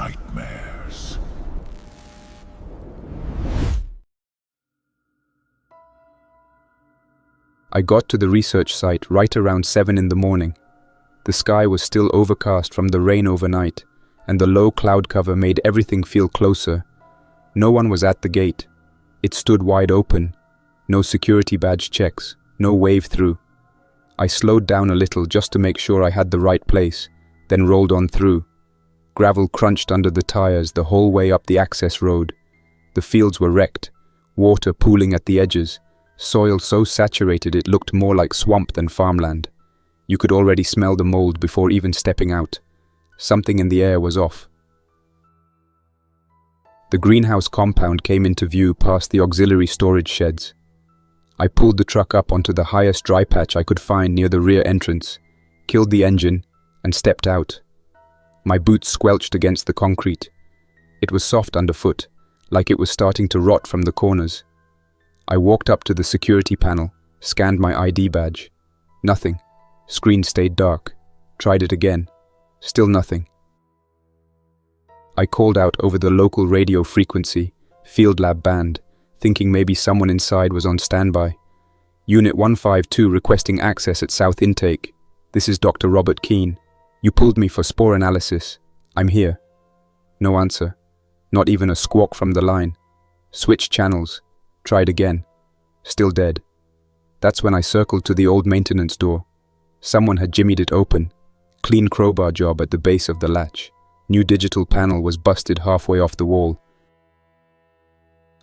nightmares. I got to the research site right around 7 in the morning. The sky was still overcast from the rain overnight, and the low cloud cover made everything feel closer. No one was at the gate. It stood wide open. No security badge checks, no wave through. I slowed down a little just to make sure I had the right place, then rolled on through. Gravel crunched under the tires the whole way up the access road. The fields were wrecked, water pooling at the edges, soil so saturated it looked more like swamp than farmland. You could already smell the mold before even stepping out. Something in the air was off. The greenhouse compound came into view past the auxiliary storage sheds. I pulled the truck up onto the highest dry patch I could find near the rear entrance, killed the engine, and stepped out. My boots squelched against the concrete. It was soft underfoot, like it was starting to rot from the corners. I walked up to the security panel, scanned my ID badge. Nothing. Screen stayed dark. Tried it again. Still nothing. I called out over the local radio frequency, Field Lab band, thinking maybe someone inside was on standby. Unit 152 requesting access at South Intake. This is Dr. Robert Keane. You pulled me for spore analysis. I'm here. No answer. Not even a squawk from the line. Switched channels. Tried again. Still dead. That's when I circled to the old maintenance door. Someone had jimmied it open. Clean crowbar job at the base of the latch. New digital panel was busted halfway off the wall.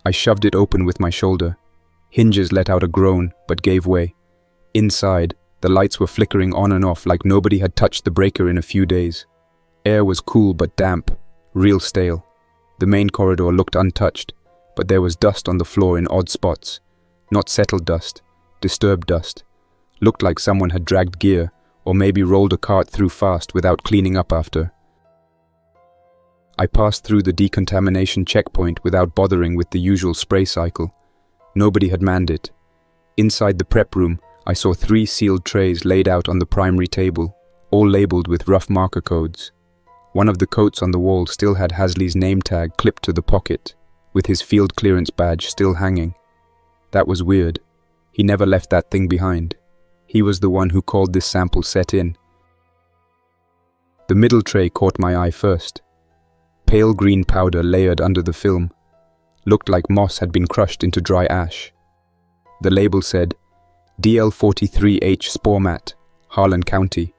I shoved it open with my shoulder. Hinges let out a groan, but gave way. Inside, the lights were flickering on and off like nobody had touched the breaker in a few days. Air was cool but damp, real stale. The main corridor looked untouched, but there was dust on the floor in odd spots. Not settled dust, disturbed dust. Looked like someone had dragged gear, or maybe rolled a cart through fast without cleaning up after. I passed through the decontamination checkpoint without bothering with the usual spray cycle. Nobody had manned it. Inside the prep room, I saw 3 sealed trays laid out on the primary table, all labeled with rough marker codes. One of the coats on the wall still had Hasley's name tag clipped to the pocket, with his field clearance badge still hanging. That was weird. He never left that thing behind. He was the one who called this sample set in. The middle tray caught my eye first. Pale green powder layered under the film. Looked like moss had been crushed into dry ash. The label said, DL43H Spore Mat, Harlan County.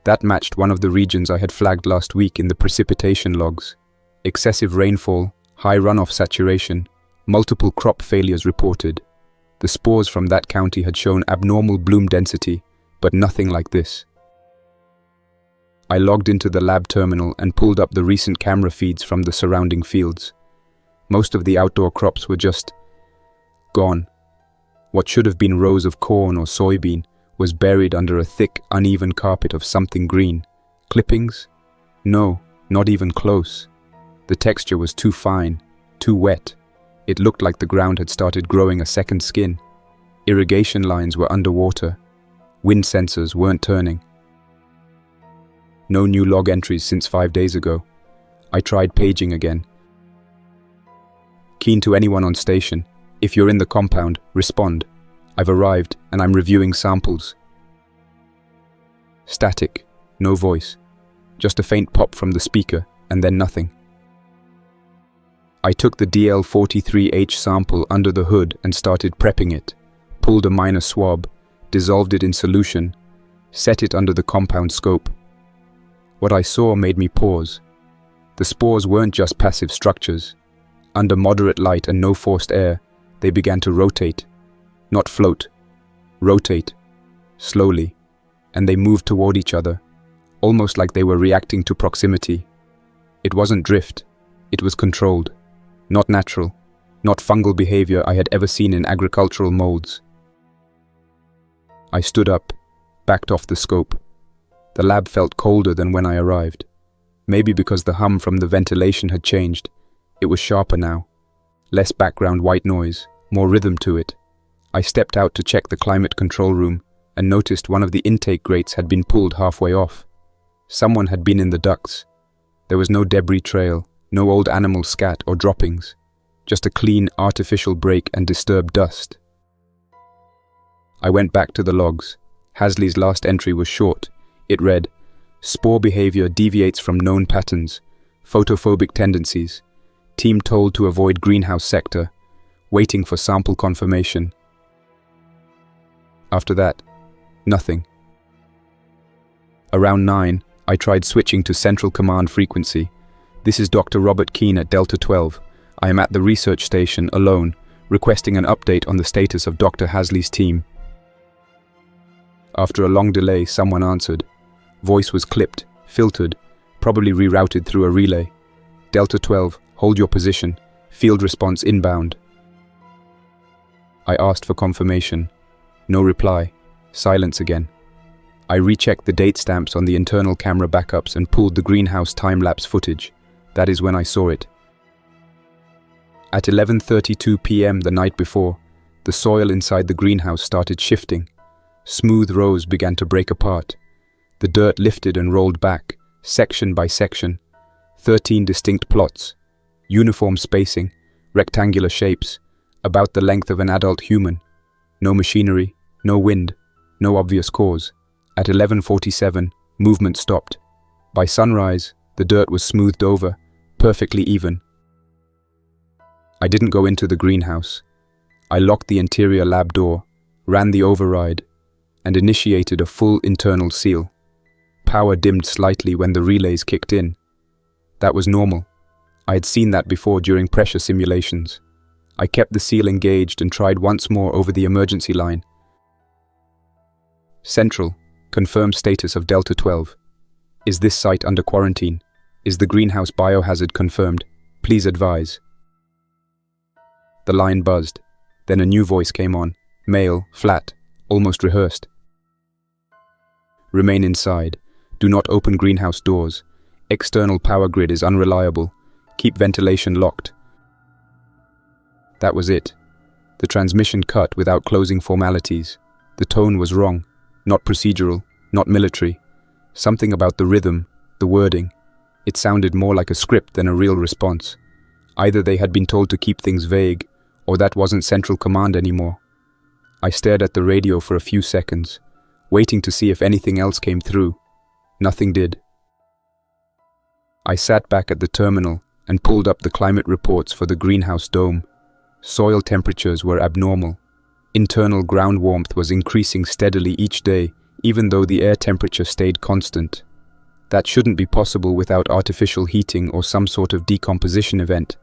That matched one of the regions I had flagged last week in the precipitation logs. Excessive rainfall, high runoff saturation, multiple crop failures reported. The spores from that county had shown abnormal bloom density, but nothing like this. I logged into the lab terminal and pulled up the recent camera feeds from the surrounding fields. Most of the outdoor crops were just gone. What should have been rows of corn or soybean was buried under a thick, uneven carpet of something green. Clippings? No, not even close. The texture was too fine, too wet. It looked like the ground had started growing a second skin. Irrigation lines were underwater. Wind sensors weren't turning. No new log entries since 5 days ago. I tried paging again. Keen to anyone on station. If you're in the compound, respond. I've arrived and I'm reviewing samples. Static. No voice. Just a faint pop from the speaker and then nothing. I took the DL43H sample under the hood and started prepping it. Pulled a minor swab, dissolved it in solution, set it under the compound scope. What I saw made me pause. The spores weren't just passive structures. Under moderate light and no forced air, they began to rotate. Not float. Rotate. Slowly. And they moved toward each other, almost like they were reacting to proximity. It wasn't drift. It was controlled. Not natural. Not fungal behavior I had ever seen in agricultural molds. I stood up, backed off the scope. The lab felt colder than when I arrived. Maybe because the hum from the ventilation had changed. It was sharper now. Less background white noise, more rhythm to it. I stepped out to check the climate control room and noticed one of the intake grates had been pulled halfway off. Someone had been in the ducts. There was no debris trail, no old animal scat or droppings, just a clean, artificial break and disturbed dust. I went back to the logs. Hasley's last entry was short. It read, "Spore behavior deviates from known patterns. Photophobic tendencies. Team told to avoid greenhouse sector. Waiting for sample confirmation." After that, nothing. Around 9, I tried switching to Central Command frequency. "This is Dr. Robert Keane at Delta 12. I am at the research station alone, requesting an update on the status of Dr. Hasley's team." After a long delay, someone answered. Voice was clipped, filtered, probably rerouted through a relay. "Delta 12, hold your position. Field response inbound." I asked for confirmation. No reply. Silence again. I rechecked the date stamps on the internal camera backups and pulled the greenhouse time-lapse footage. That is when I saw it. At 11:32 p.m. the night before, the soil inside the greenhouse started shifting. Smooth rows began to break apart. The dirt lifted and rolled back, section by section. 13 distinct plots. Uniform spacing, rectangular shapes, about the length of an adult human. No machinery, no wind, no obvious cause. At 11:47, movement stopped. By sunrise, the dirt was smoothed over, perfectly even. I didn't go into the greenhouse. I locked the interior lab door, ran the override, and initiated a full internal seal. Power dimmed slightly when the relays kicked in. That was normal. I had seen that before during pressure simulations. I kept the seal engaged and tried once more over the emergency line. "Central, confirm status of Delta 12. Is this site under quarantine? Is the greenhouse biohazard confirmed? Please advise." The line buzzed. Then a new voice came on. Male, flat, almost rehearsed. "Remain inside. Do not open greenhouse doors. External power grid is unreliable. Keep ventilation locked." That was it. The transmission cut without closing formalities. The tone was wrong. Not procedural, not military. Something about the rhythm, the wording. It sounded more like a script than a real response. Either they had been told to keep things vague, or that wasn't Central Command anymore. I stared at the radio for a few seconds, waiting to see if anything else came through. Nothing did. I sat back at the terminal and pulled up the climate reports for the greenhouse dome. Soil temperatures were abnormal. Internal ground warmth was increasing steadily each day, even though the air temperature stayed constant. That shouldn't be possible without artificial heating or some sort of decomposition event,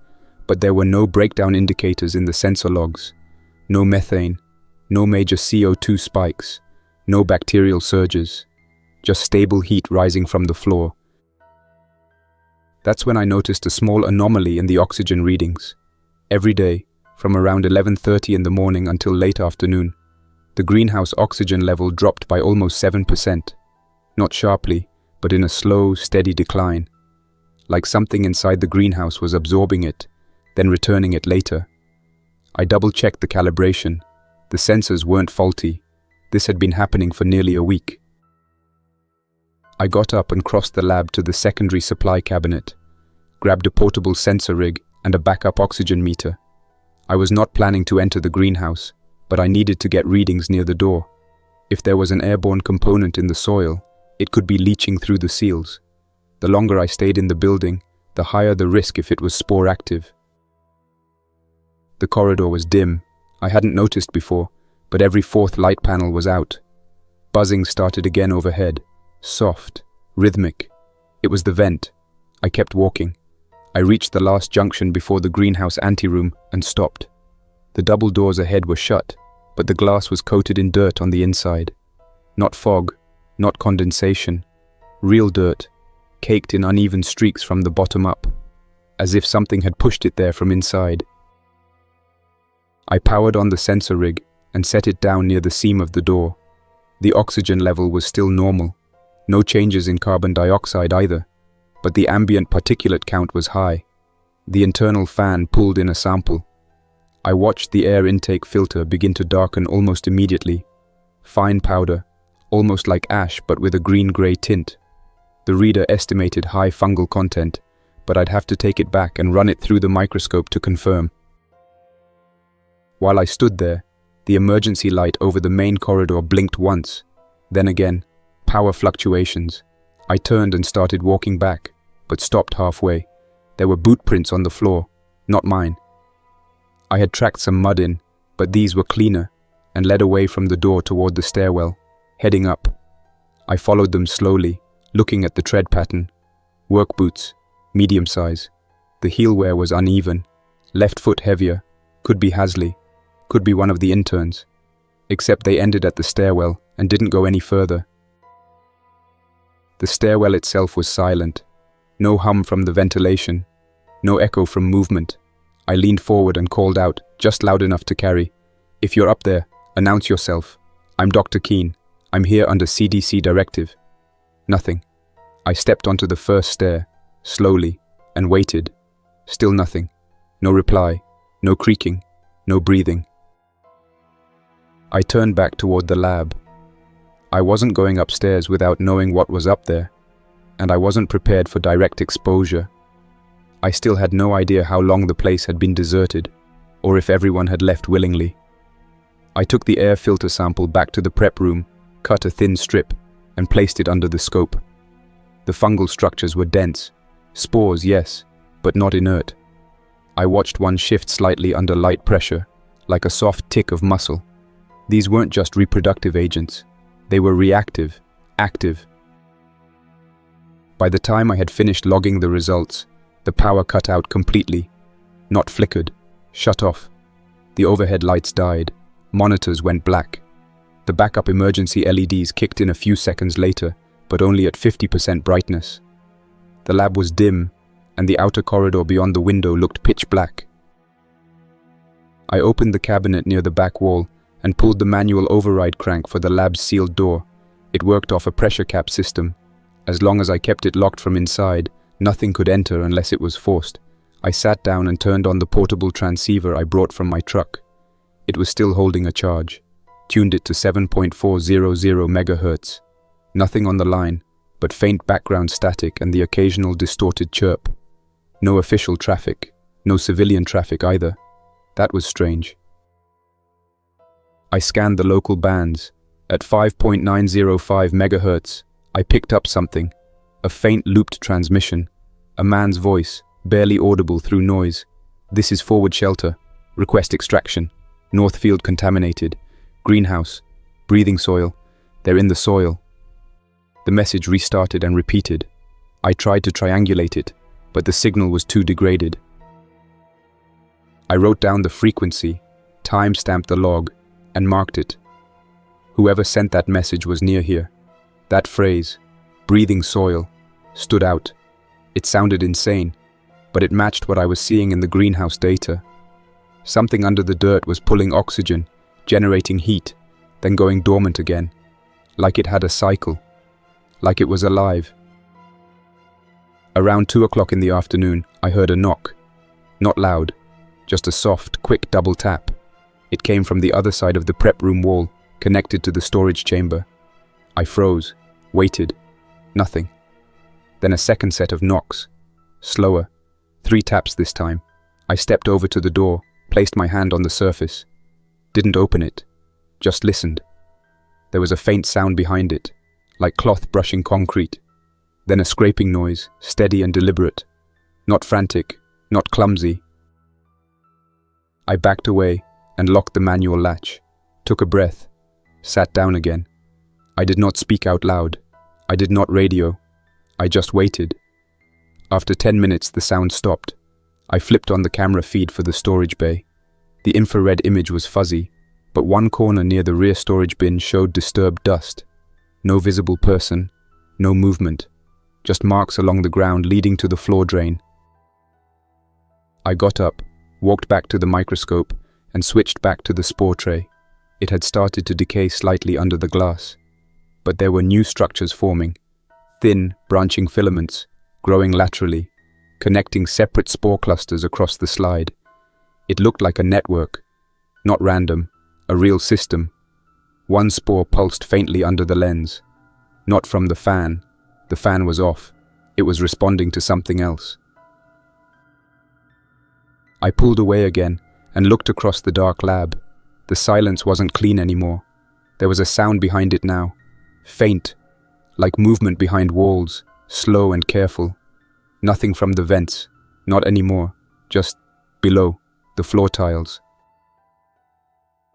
but there were no breakdown indicators in the sensor logs. No methane, no major CO2 spikes, no bacterial surges, just stable heat rising from the floor. That's when I noticed a small anomaly in the oxygen readings. Every day, from around 11:30 in the morning until late afternoon, the greenhouse oxygen level dropped by almost 7%. Not sharply, but in a slow, steady decline. Like something inside the greenhouse was absorbing it, then returning it later. I double-checked the calibration. The sensors weren't faulty. This had been happening for nearly a week. I got up and crossed the lab to the secondary supply cabinet, grabbed a portable sensor rig and a backup oxygen meter. I was not planning to enter the greenhouse, but I needed to get readings near the door. If there was an airborne component in the soil, it could be leaching through the seals. The longer I stayed in the building, the higher the risk if it was spore active. The corridor was dim. I hadn't noticed before, but every fourth light panel was out. Buzzing started again overhead. Soft, rhythmic. It was the vent. I kept walking. I reached the last junction before the greenhouse anteroom and stopped. The double doors ahead were shut, but the glass was coated in dirt on the inside. Not fog, not condensation. Real dirt, caked in uneven streaks from the bottom up, as if something had pushed it there from inside. I powered on the sensor rig and set it down near the seam of the door. The oxygen level was still normal. No changes in carbon dioxide either, but the ambient particulate count was high. The internal fan pulled in a sample. I watched the air intake filter begin to darken almost immediately. Fine powder, almost like ash but with a green-grey tint. The reader estimated high fungal content, but I'd have to take it back and run it through the microscope to confirm. While I stood there, the emergency light over the main corridor blinked once. Then again, power fluctuations. I turned and started walking back, but stopped halfway. There were boot prints on the floor, not mine. I had tracked some mud in, but these were cleaner, and led away from the door toward the stairwell, heading up. I followed them slowly, looking at the tread pattern. Work boots, medium size. The heel wear was uneven, left foot heavier, could be Hasley, could be one of the interns. Except they ended at the stairwell and didn't go any further. The stairwell itself was silent. No hum from the ventilation, no echo from movement. I leaned forward and called out, just loud enough to carry. "If you're up there, announce yourself. I'm Dr. Keene. I'm here under CDC directive." Nothing. I stepped onto the first stair, slowly, and waited. Still nothing. No reply, no creaking, no breathing. I turned back toward the lab. I wasn't going upstairs without knowing what was up there, and I wasn't prepared for direct exposure. I still had no idea how long the place had been deserted, or if everyone had left willingly. I took the air filter sample back to the prep room, cut a thin strip, and placed it under the scope. The fungal structures were dense. Spores, yes, but not inert. I watched one shift slightly under light pressure, like a soft tick of muscle. These weren't just reproductive agents. They were reactive, active. By the time I had finished logging the results, the power cut out completely. Not flickered, shut off. The overhead lights died. Monitors went black. The backup emergency LEDs kicked in a few seconds later, but only at 50% brightness. The lab was dim, and the outer corridor beyond the window looked pitch black. I opened the cabinet near the back wall and pulled the manual override crank for the lab's sealed door. It worked off a pressure cap system. As long as I kept it locked from inside, nothing could enter unless it was forced. I sat down and turned on the portable transceiver I brought from my truck. It was still holding a charge. Tuned it to 7.400 megahertz. Nothing on the line, but faint background static and the occasional distorted chirp. No official traffic, no civilian traffic either. That was strange. I scanned the local bands. At 5.905 megahertz, I picked up something. A faint looped transmission. A man's voice, barely audible through noise. "This is forward shelter. Request extraction. Northfield contaminated. Greenhouse. Breathing soil. They're in the soil." The message restarted and repeated. I tried to triangulate it, but the signal was too degraded. I wrote down the frequency, time-stamped the log, and marked it. Whoever sent that message was near here. That phrase, breathing soil, stood out. It sounded insane, but it matched what I was seeing in the greenhouse data. Something under the dirt was pulling oxygen, generating heat, then going dormant again, like it had a cycle, like it was alive. Around 2 o'clock in the afternoon, I heard a knock. Not loud, just a soft, quick double tap. It came from the other side of the prep room wall, connected to the storage chamber. I froze, waited. Nothing. Then a second set of knocks. Slower. 3 taps this time. I stepped over to the door, placed my hand on the surface. Didn't open it. Just listened. There was a faint sound behind it, like cloth brushing concrete. Then a scraping noise, steady and deliberate. Not frantic, not clumsy. I backed away and locked the manual latch, took a breath, sat down again. I did not speak out loud. I did not radio. I just waited. After 10 minutes, the sound stopped. I flipped on the camera feed for the storage bay. The infrared image was fuzzy, but one corner near the rear storage bin showed disturbed dust. No visible person, no movement, just marks along the ground leading to the floor drain. I got up, walked back to the microscope, and switched back to the spore tray. It had started to decay slightly under the glass, but there were new structures forming. Thin, branching filaments, growing laterally, connecting separate spore clusters across the slide. It looked like a network, not random, a real system. One spore pulsed faintly under the lens, not from the fan, The fan was off. It was responding to something else. I pulled away again and looked across the dark lab. The silence wasn't clean anymore. There was a sound behind it now. Faint, like movement behind walls, slow and careful. Nothing from the vents, not anymore, just below, the floor tiles.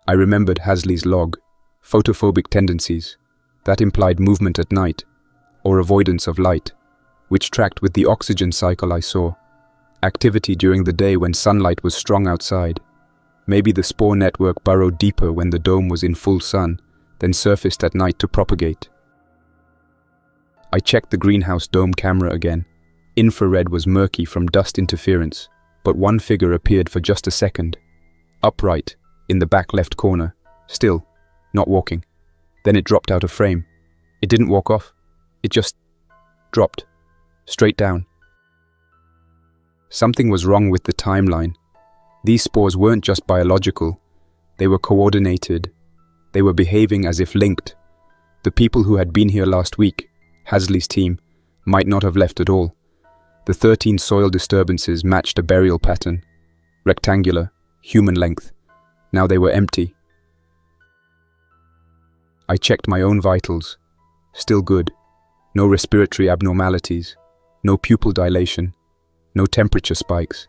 I remembered Hasley's log, photophobic tendencies. That implied movement at night, or avoidance of light, which tracked with the oxygen cycle I saw. Activity during the day when sunlight was strong outside. Maybe the spore network burrowed deeper when the dome was in full sun, then surfaced at night to propagate. I checked the greenhouse dome camera again. Infrared was murky from dust interference, but one figure appeared for just a second. Upright, in the back left corner, still, not walking. Then it dropped out of frame. It didn't walk off. It just dropped, straight down. Something was wrong with the timeline. These spores weren't just biological. They were coordinated. They were behaving as if linked. The people who had been here last week, Hasley's team, might not have left at all. The 13 soil disturbances matched a burial pattern. Rectangular, human length. Now they were empty. I checked my own vitals. Still good. No respiratory abnormalities. No pupil dilation. No temperature spikes.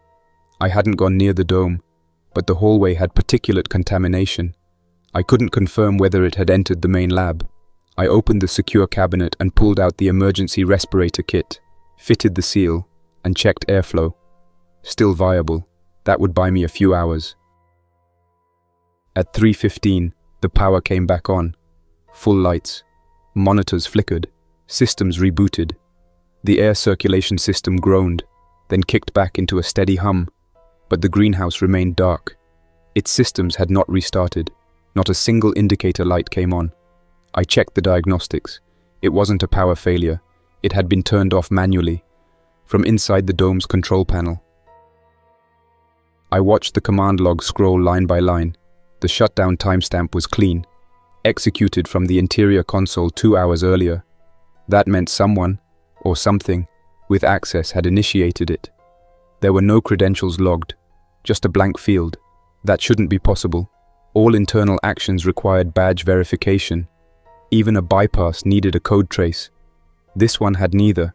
I hadn't gone near the dome, but the hallway had particulate contamination. I couldn't confirm whether it had entered the main lab. I opened the secure cabinet and pulled out the emergency respirator kit, fitted the seal, and checked airflow. Still viable. That would buy me a few hours. At 3:15, the power came back on. Full lights. Monitors flickered. Systems rebooted. The air circulation system groaned, then kicked back into a steady hum. But the greenhouse remained dark. Its systems had not restarted. Not a single indicator light came on. I checked the diagnostics. It wasn't a power failure. It had been turned off manually, from inside the dome's control panel. I watched the command log scroll line by line. The shutdown timestamp was clean, executed from the interior console 2 hours earlier. That meant someone, or something, with access had initiated it. There were no credentials logged, just a blank field. That shouldn't be possible. All internal actions required badge verification. Even a bypass needed a code trace. This one had neither.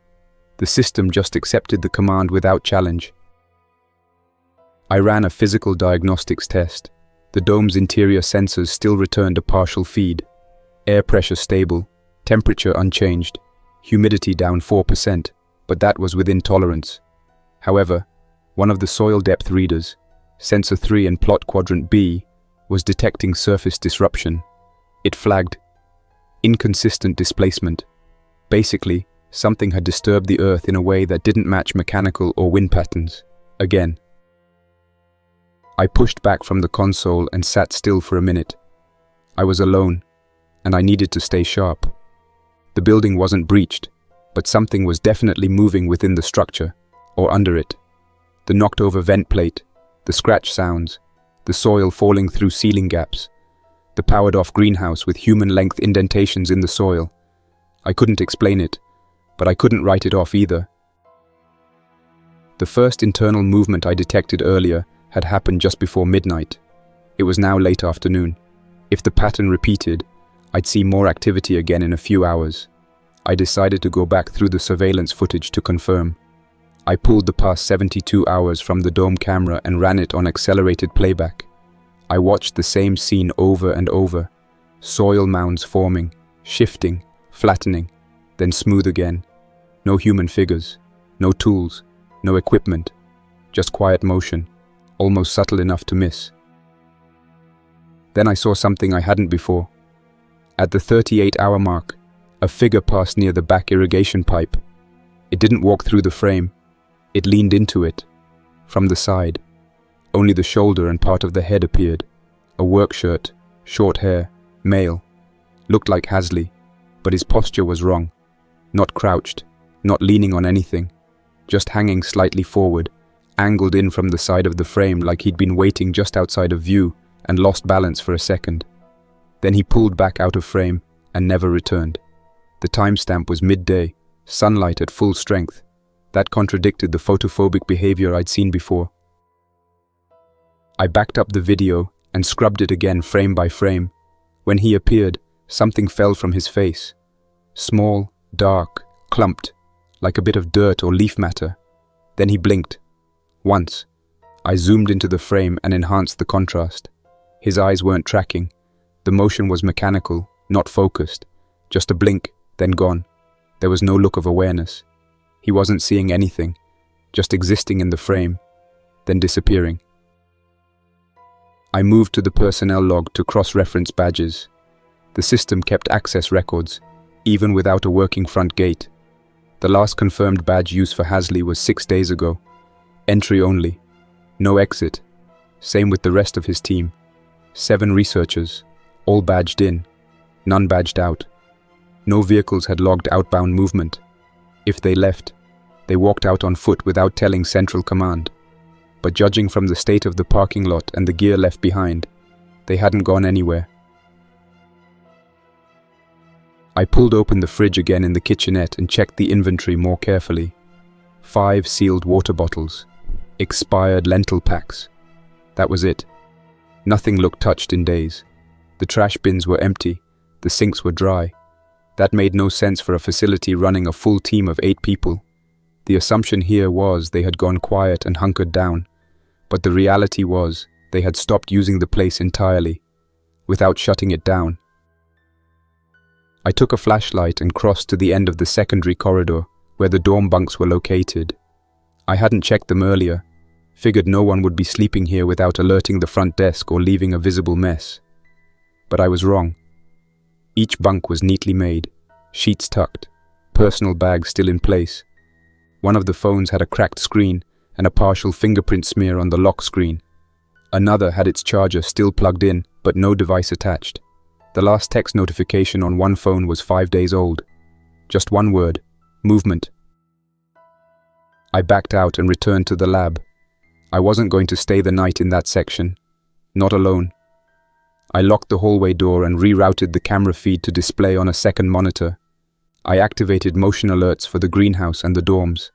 The system just accepted the command without challenge. I ran a physical diagnostics test. The dome's interior sensors still returned a partial feed. Air pressure stable, temperature unchanged, humidity down 4%, but that was within tolerance. However, one of the soil depth readers, sensor 3 in plot quadrant B, was detecting surface disruption. It flagged inconsistent displacement. Basically, something had disturbed the earth in a way that didn't match mechanical or wind patterns. Again. I pushed back from the console and sat still for a minute. I was alone, and I needed to stay sharp. The building wasn't breached, but something was definitely moving within the structure, or under it. The knocked-over vent plate, the scratch sounds, the soil falling through ceiling gaps, the powered-off greenhouse with human-length indentations in the soil. I couldn't explain it, but I couldn't write it off either. The first internal movement I detected earlier had happened just before midnight. It was now late afternoon. If the pattern repeated, I'd see more activity again in a few hours. I decided to go back through the surveillance footage to confirm. I pulled the past 72 hours from the dome camera and ran it on accelerated playback. I watched the same scene over and over. Soil mounds forming, shifting, flattening, then smooth again. No human figures, no tools, no equipment, just quiet motion, almost subtle enough to miss. Then I saw something I hadn't before. At the 38-hour mark, a figure passed near the back irrigation pipe. It didn't walk through the frame. It leaned into it, from the side. Only the shoulder and part of the head appeared. A work shirt, short hair, male. Looked like Hasley, but his posture was wrong. Not crouched, not leaning on anything, just hanging slightly forward, angled in from the side of the frame like he'd been waiting just outside of view and lost balance for a second. Then he pulled back out of frame and never returned. The timestamp was midday, sunlight at full strength. That contradicted the photophobic behavior I'd seen before. I backed up the video and scrubbed it again frame by frame. When he appeared, something fell from his face. Small, dark, clumped, like a bit of dirt or leaf matter. Then he blinked. Once. I zoomed into the frame and enhanced the contrast. His eyes weren't tracking. The motion was mechanical, not focused. Just a blink, then gone. There was no look of awareness. He wasn't seeing anything, just existing in the frame, then disappearing. I moved to the personnel log to cross-reference badges. The system kept access records, even without a working front gate. The last confirmed badge use for Hasley was 6 days ago. Entry only. No exit. Same with the rest of his team. 7 researchers, all badged in, none badged out. No vehicles had logged outbound movement. If they left, they walked out on foot without telling Central Command. But judging from the state of the parking lot and the gear left behind, they hadn't gone anywhere. I pulled open the fridge again in the kitchenette and checked the inventory more carefully. 5 sealed water bottles. Expired lentil packs. That was it. Nothing looked touched in days. The trash bins were empty. The sinks were dry. That made no sense for a facility running a full team of 8 people. The assumption here was they had gone quiet and hunkered down. But the reality was they had stopped using the place entirely, without shutting it down. I took a flashlight and crossed to the end of the secondary corridor, where the dorm bunks were located. I hadn't checked them earlier. Figured no one would be sleeping here without alerting the front desk or leaving a visible mess. But I was wrong. Each bunk was neatly made, sheets tucked, personal bags still in place. One of the phones had a cracked screen and a partial fingerprint smear on the lock screen. Another had its charger still plugged in, but no device attached. The last text notification on one phone was 5 days old. Just one word: movement. I backed out and returned to the lab. I wasn't going to stay the night in that section. Not alone. I locked the hallway door and rerouted the camera feed to display on a second monitor. I activated motion alerts for the greenhouse and the dorms.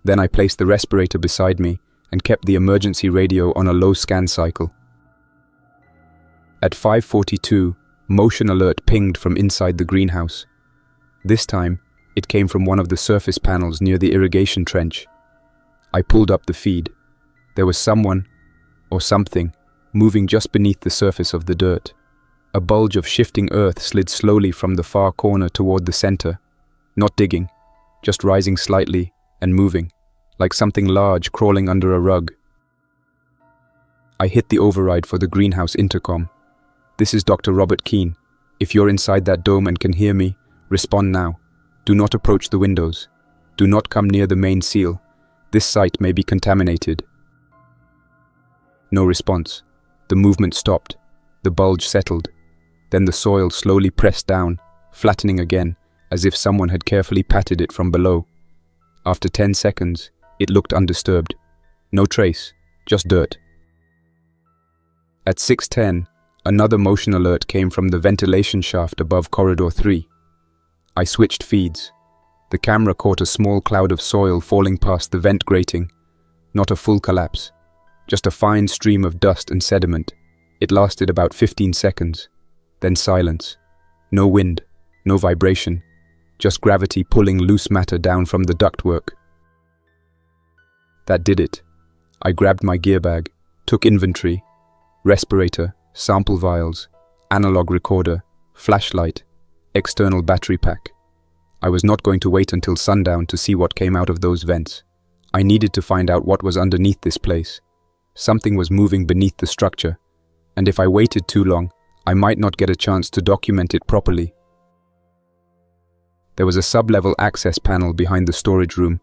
Then I placed the respirator beside me and kept the emergency radio on a low scan cycle. At 5:42, motion alert pinged from inside the greenhouse. This time, it came from one of the surface panels near the irrigation trench. I pulled up the feed. There was someone, or something, moving just beneath the surface of the dirt. A bulge of shifting earth slid slowly from the far corner toward the center, not digging, just rising slightly and moving, like something large crawling under a rug. I hit the override for the greenhouse intercom. "This is Dr. Robert Keane. If you're inside that dome and can hear me, respond now. Do not approach the windows. Do not come near the main seal. This site may be contaminated." No response. The movement stopped. The bulge settled. Then the soil slowly pressed down, flattening again, as if someone had carefully patted it from below. After 10 seconds, it looked undisturbed. No trace, just dirt. At 6:10, another motion alert came from the ventilation shaft above Corridor 3. I switched feeds. The camera caught a small cloud of soil falling past the vent grating. Not a full collapse. Just a fine stream of dust and sediment. It lasted about 15 seconds. Then silence. No wind, no vibration. Just gravity pulling loose matter down from the ductwork. That did it. I grabbed my gear bag, took inventory, respirator, sample vials, analog recorder, flashlight, external battery pack. I was not going to wait until sundown to see what came out of those vents. I needed to find out what was underneath this place. Something was moving beneath the structure, and if I waited too long, I might not get a chance to document it properly. There was a sub-level access panel behind the storage room.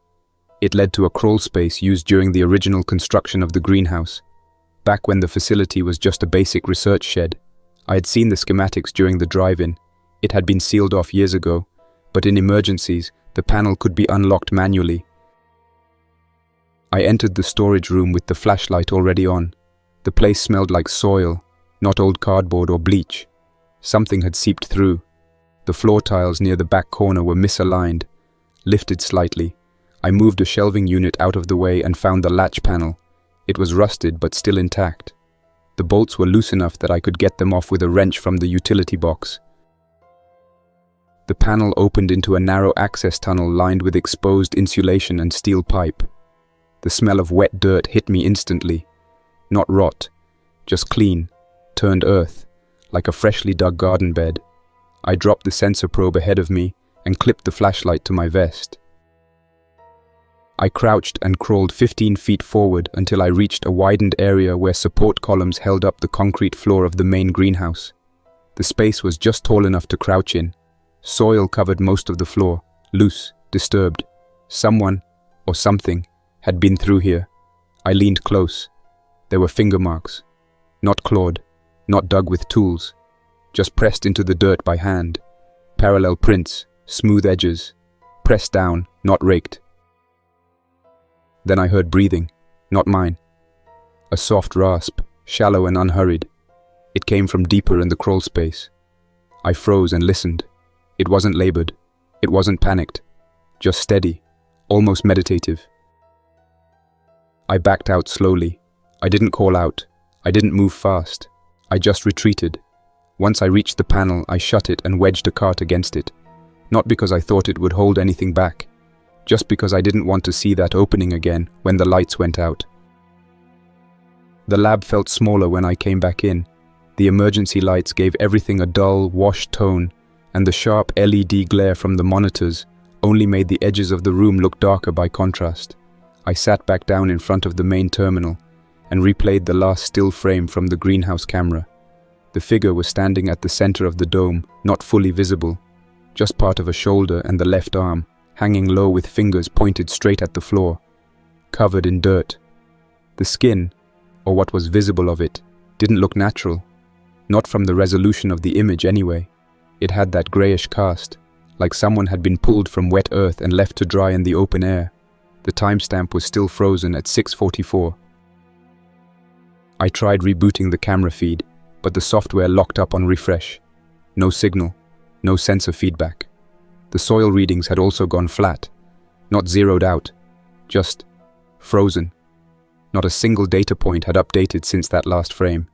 It led to a crawl space used during the original construction of the greenhouse, back when the facility was just a basic research shed. I had seen the schematics during the drive-in. It had been sealed off years ago, but in emergencies, the panel could be unlocked manually. I entered the storage room with the flashlight already on. The place smelled like soil, not old cardboard or bleach. Something had seeped through. The floor tiles near the back corner were misaligned. lifted slightly. I moved a shelving unit out of the way and found the latch panel. It was rusted but still intact. The bolts were loose enough that I could get them off with a wrench from the utility box. The panel opened into a narrow access tunnel lined with exposed insulation and steel pipe. The smell of wet dirt hit me instantly. Not rot, just clean, turned earth, like a freshly dug garden bed. I dropped the sensor probe ahead of me and clipped the flashlight to my vest. I crouched and crawled 15 feet forward until I reached a widened area where support columns held up the concrete floor of the main greenhouse. The space was just tall enough to crouch in. Soil covered most of the floor, loose, disturbed. Someone, or something, had been through here. I leaned close. There were finger marks. Not clawed, not dug with tools, just pressed into the dirt by hand. Parallel prints, smooth edges, pressed down, not raked. Then I heard breathing, not mine. A soft rasp, shallow and unhurried. It came from deeper in the crawl space. I froze and listened. It wasn't labored. It wasn't panicked. Just steady, almost meditative. I backed out slowly. I didn't call out. I didn't move fast. I just retreated. Once I reached the panel, I shut it and wedged a cart against it. Not because I thought it would hold anything back. Just because I didn't want to see that opening again when the lights went out. The lab felt smaller when I came back in. The emergency lights gave everything a dull, washed tone, and the sharp LED glare from the monitors only made the edges of the room look darker by contrast. I sat back down in front of the main terminal and replayed the last still frame from the greenhouse camera. The figure was standing at the center of the dome, not fully visible, just part of a shoulder and the left arm, hanging low with fingers pointed straight at the floor, covered in dirt. The skin, or what was visible of it, didn't look natural. Not from the resolution of the image anyway. It had that grayish cast, like someone had been pulled from wet earth and left to dry in the open air. The timestamp was still frozen at 6:44. I tried rebooting the camera feed, but the software locked up on refresh. No signal, no sensor feedback. The soil readings had also gone flat, not zeroed out, just frozen. Not a single data point had updated since that last frame.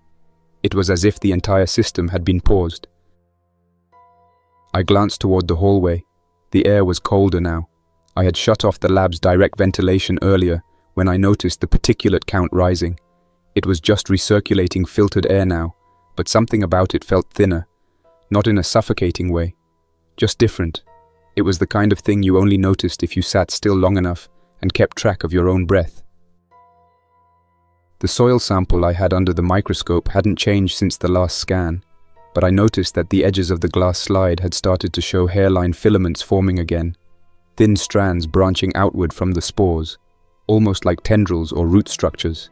It was as if the entire system had been paused. I glanced toward the hallway. The air was colder now. I had shut off the lab's direct ventilation earlier when I noticed the particulate count rising. It was just recirculating filtered air now, but something about it felt thinner, not in a suffocating way, just different. It was the kind of thing you only noticed if you sat still long enough and kept track of your own breath. The soil sample I had under the microscope hadn't changed since the last scan, but I noticed that the edges of the glass slide had started to show hairline filaments forming again, thin strands branching outward from the spores, almost like tendrils or root structures.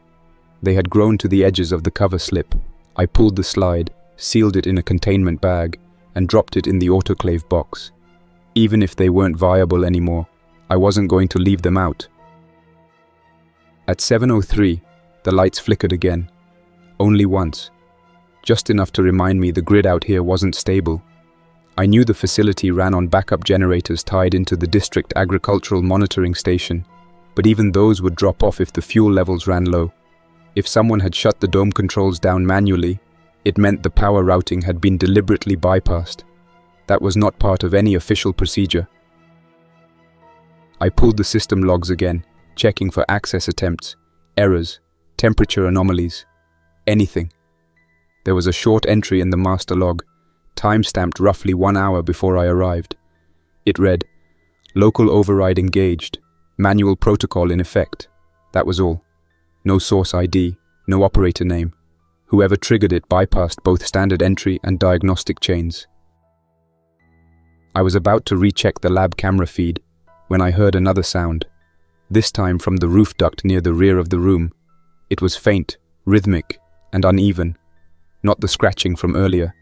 They had grown to the edges of the cover slip. I pulled the slide, sealed it in a containment bag, and dropped it in the autoclave box. Even if they weren't viable anymore, I wasn't going to leave them out. At 7:03, the lights flickered again. Only once. Just enough to remind me the grid out here wasn't stable. I knew the facility ran on backup generators tied into the district agricultural monitoring station, but even those would drop off if the fuel levels ran low. If someone had shut the dome controls down manually, it meant the power routing had been deliberately bypassed. That was not part of any official procedure. I pulled the system logs again, checking for access attempts, errors, temperature anomalies, anything. There was a short entry in the master log, time-stamped roughly 1 hour before I arrived. It read, "Local override engaged, manual protocol in effect." That was all. No source ID, no operator name. Whoever triggered it bypassed both standard entry and diagnostic chains. I was about to recheck the lab camera feed when I heard another sound, this time from the roof duct near the rear of the room. It was faint, rhythmic, and uneven. Not the scratching from earlier.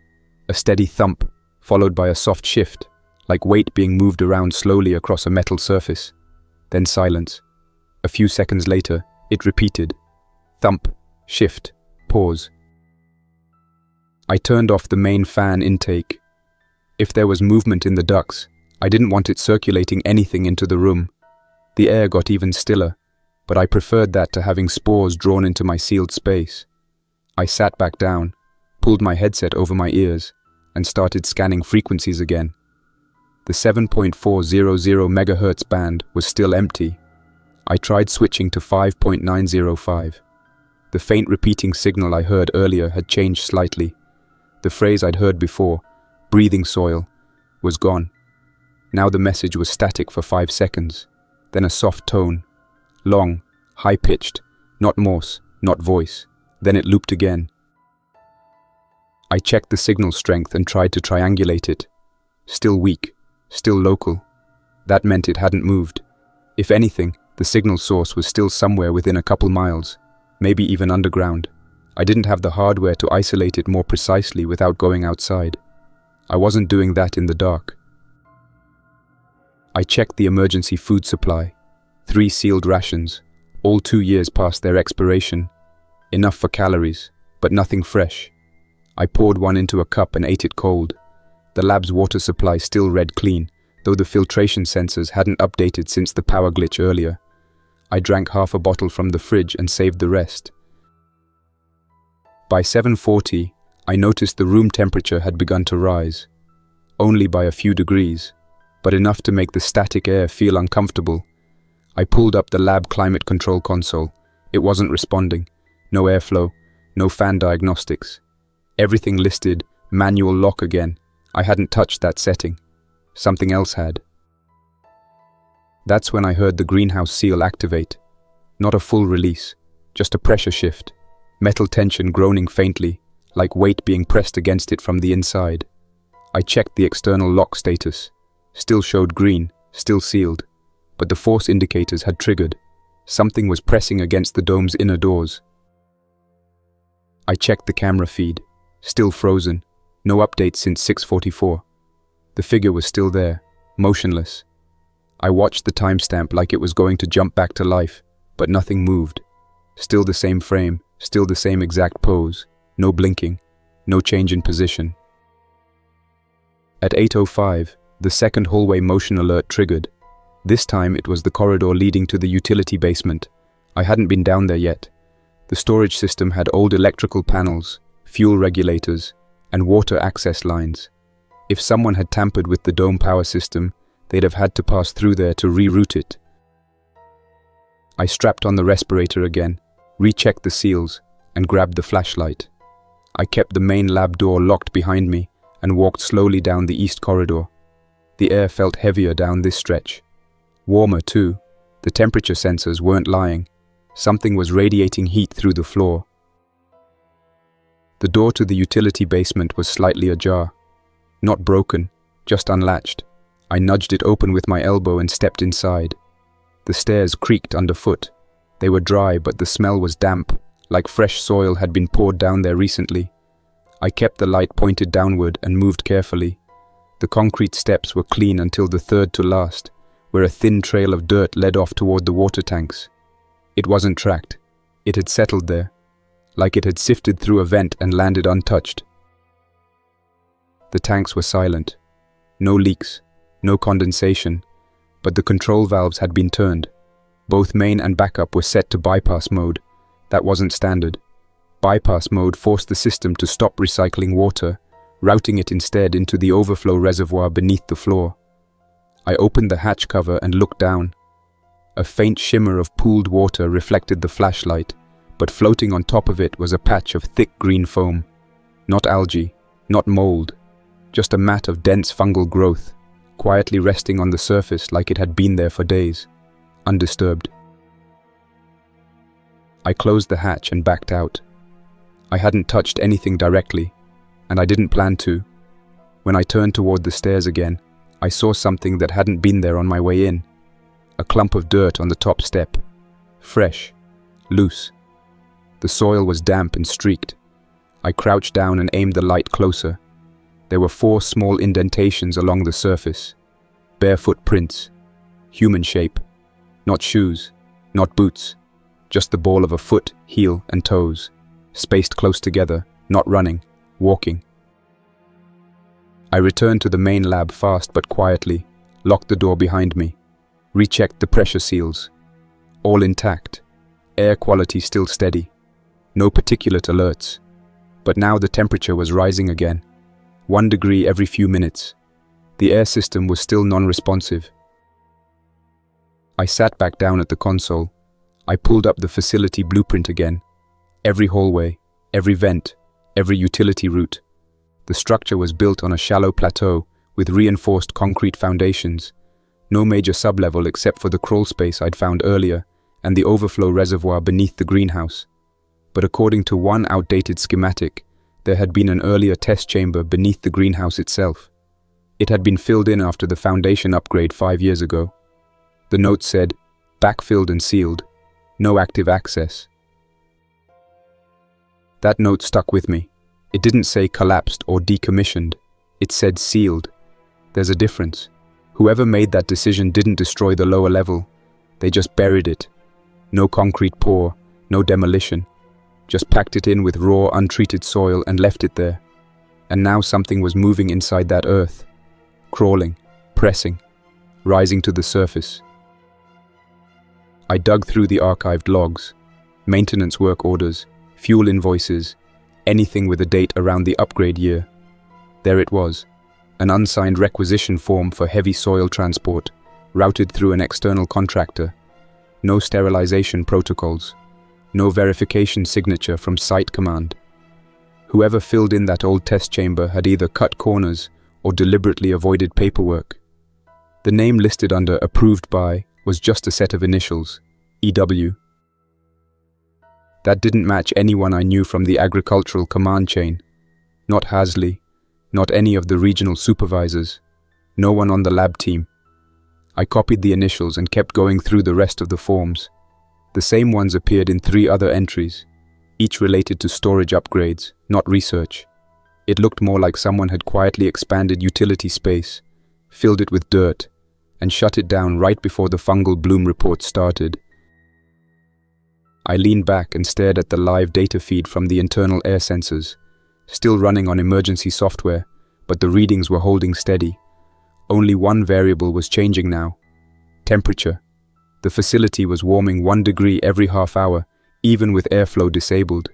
A steady thump, followed by a soft shift, like weight being moved around slowly across a metal surface. Then silence. A few seconds later, it repeated. Thump, shift, pause. I turned off the main fan intake. If there was movement in the ducts, I didn't want it circulating anything into the room. The air got even stiller, but I preferred that to having spores drawn into my sealed space. I sat back down, pulled my headset over my ears, and started scanning frequencies again. The 7.400 MHz band was still empty. I tried switching to 5.905. The faint repeating signal I heard earlier had changed slightly. The phrase I'd heard before, breathing soil, was gone. Now the message was static for 5 seconds, then a soft tone, long, high-pitched, not Morse, not voice. Then it looped again. I checked the signal strength and tried to triangulate it. Still weak, still local. That meant it hadn't moved. If anything, the signal source was still somewhere within a couple miles, maybe even underground. I didn't have the hardware to isolate it more precisely without going outside. I wasn't doing that in the dark. I checked the emergency food supply. 3 sealed rations, all 2 years past their expiration. Enough for calories, but nothing fresh. I poured one into a cup and ate it cold. The lab's water supply still read clean, though the filtration sensors hadn't updated since the power glitch earlier. I drank half a bottle from the fridge and saved the rest. By 7:40, I noticed the room temperature had begun to rise. Only by a few degrees, but enough to make the static air feel uncomfortable. I pulled up the lab climate control console. It wasn't responding. No airflow, no fan diagnostics. Everything listed manual lock again. I hadn't touched that setting. Something else had. That's when I heard the greenhouse seal activate. Not a full release, just a pressure shift. Metal tension groaning faintly, like weight being pressed against it from the inside. I checked the external lock status. Still showed green, still sealed. But the force indicators had triggered. Something was pressing against the dome's inner doors. I checked the camera feed. Still frozen. No updates since 6:44. The figure was still there, motionless. I watched the timestamp like it was going to jump back to life, but nothing moved. Still the same frame, still the same exact pose. No blinking, no change in position. At 8:05, the second hallway motion alert triggered. This time it was the corridor leading to the utility basement. I hadn't been down there yet. The storage system had old electrical panels, fuel regulators, and water access lines. If someone had tampered with the dome power system, they'd have had to pass through there to reroute it. I strapped on the respirator again, rechecked the seals, and grabbed the flashlight. I kept the main lab door locked behind me and walked slowly down the east corridor. The air felt heavier down this stretch. Warmer too. The temperature sensors weren't lying. Something was radiating heat through the floor. The door to the utility basement was slightly ajar. Not broken, just unlatched. I nudged it open with my elbow and stepped inside. The stairs creaked underfoot. They were dry, but the smell was damp, like fresh soil had been poured down there recently. I kept the light pointed downward and moved carefully. The concrete steps were clean until the third to last, where a thin trail of dirt led off toward the water tanks. It wasn't tracked. It had settled there, like it had sifted through a vent and landed untouched. The tanks were silent. No leaks, no condensation, but the control valves had been turned. Both main and backup were set to bypass mode. That wasn't standard. Bypass mode forced the system to stop recycling water, routing it instead into the overflow reservoir beneath the floor. I opened the hatch cover and looked down. A faint shimmer of pooled water reflected the flashlight, but floating on top of it was a patch of thick green foam. Not algae, not mold, just a mat of dense fungal growth, quietly resting on the surface like it had been there for days, undisturbed. I closed the hatch and backed out. I hadn't touched anything directly, and I didn't plan to. When I turned toward the stairs again, I saw something that hadn't been there on my way in. A clump of dirt on the top step. Fresh, loose. The soil was damp and streaked. I crouched down and aimed the light closer. There were 4 small indentations along the surface. Barefoot prints. Human shape. Not shoes, not boots. Just the ball of a foot, heel, and toes. Spaced close together, not running, walking. I returned to the main lab fast but quietly, locked the door behind me, rechecked the pressure seals. All intact, air quality still steady, no particulate alerts. But now the temperature was rising again, 1 degree every few minutes. The air system was still non-responsive. I sat back down at the console. I pulled up the facility blueprint again. Every hallway, every vent, every utility route. The structure was built on a shallow plateau with reinforced concrete foundations. No major sublevel except for the crawl space I'd found earlier and the overflow reservoir beneath the greenhouse. But according to one outdated schematic, there had been an earlier test chamber beneath the greenhouse itself. It had been filled in after the foundation upgrade 5 years ago. The note said, backfilled and sealed, no active access. That note stuck with me. It didn't say collapsed or decommissioned. It said sealed. There's a difference. Whoever made that decision didn't destroy the lower level. They just buried it. No concrete pour, no demolition. Just packed it in with raw, untreated soil and left it there. And now something was moving inside that earth. Crawling, pressing, rising to the surface. I dug through the archived logs, maintenance work orders, fuel invoices, anything with a date around the upgrade year. There it was, an unsigned requisition form for heavy soil transport, routed through an external contractor. No sterilization protocols, no verification signature from site command. Whoever filled in that old test chamber had either cut corners or deliberately avoided paperwork. The name listed under approved by was just a set of initials, EW. That didn't match anyone I knew from the agricultural command chain. Not Hasley, not any of the regional supervisors, no one on the lab team. I copied the initials and kept going through the rest of the forms. The same ones appeared in 3 other entries, each related to storage upgrades, not research. It looked more like someone had quietly expanded utility space, filled it with dirt, and shut it down right before the fungal bloom report started. I leaned back and stared at the live data feed from the internal air sensors, still running on emergency software, but the readings were holding steady. Only one variable was changing now: temperature. The facility was warming 1 degree every half hour, even with airflow disabled.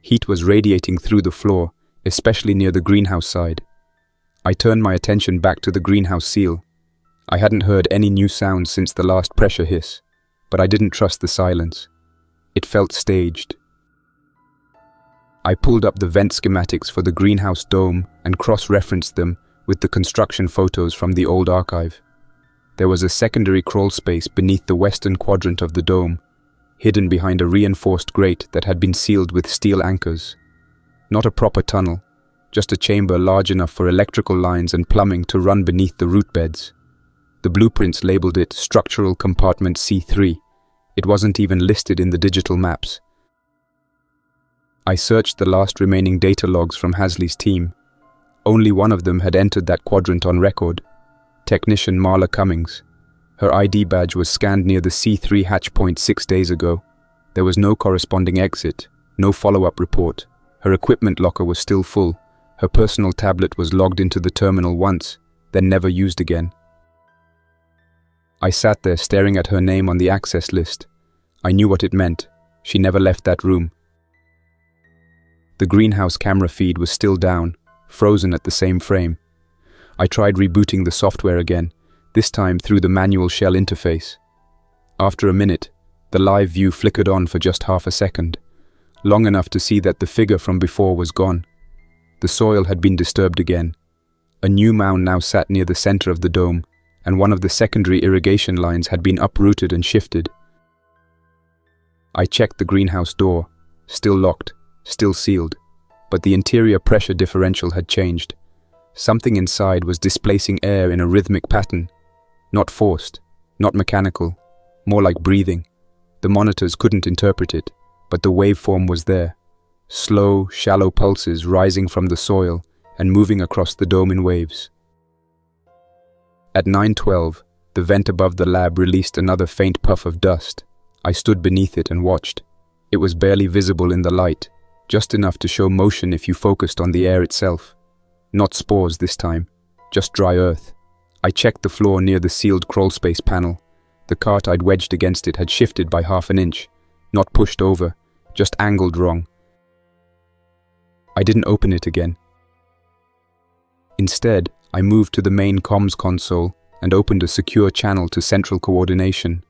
Heat was radiating through the floor, especially near the greenhouse side. I turned my attention back to the greenhouse seal. I hadn't heard any new sounds since the last pressure hiss, but I didn't trust the silence. It felt staged. I pulled up the vent schematics for the greenhouse dome and cross-referenced them with the construction photos from the old archive. There was a secondary crawl space beneath the western quadrant of the dome, hidden behind a reinforced grate that had been sealed with steel anchors. Not a proper tunnel, just a chamber large enough for electrical lines and plumbing to run beneath the root beds. The blueprints labeled it Structural Compartment C3. It wasn't even listed in the digital maps. I searched the last remaining data logs from Hasley's team. Only one of them had entered that quadrant on record: Technician Marla Cummings. Her ID badge was scanned near the C3 hatch point 6 days ago. There was no corresponding exit, no follow-up report. Her equipment locker was still full. Her personal tablet was logged into the terminal once, then never used again. I sat there staring at her name on the access list. I knew what it meant. She never left that room. The greenhouse camera feed was still down, frozen at the same frame. I tried rebooting the software again, this time through the manual shell interface. After a minute, the live view flickered on for just half a second, long enough to see that the figure from before was gone. The soil had been disturbed again. A new mound now sat near the center of the dome, and one of the secondary irrigation lines had been uprooted and shifted. I checked the greenhouse door, still locked, still sealed, but the interior pressure differential had changed. Something inside was displacing air in a rhythmic pattern. Not forced, not mechanical, more like breathing. The monitors couldn't interpret it, but the waveform was there. Slow, shallow pulses rising from the soil and moving across the dome in waves. At 9:12, the vent above the lab released another faint puff of dust. I stood beneath it and watched. It was barely visible in the light, just enough to show motion if you focused on the air itself. Not spores this time, just dry earth. I checked the floor near the sealed crawlspace panel. The cart I'd wedged against it had shifted by half an inch, not pushed over, just angled wrong. I didn't open it again. Instead, I moved to the main comms console and opened a secure channel to central coordination.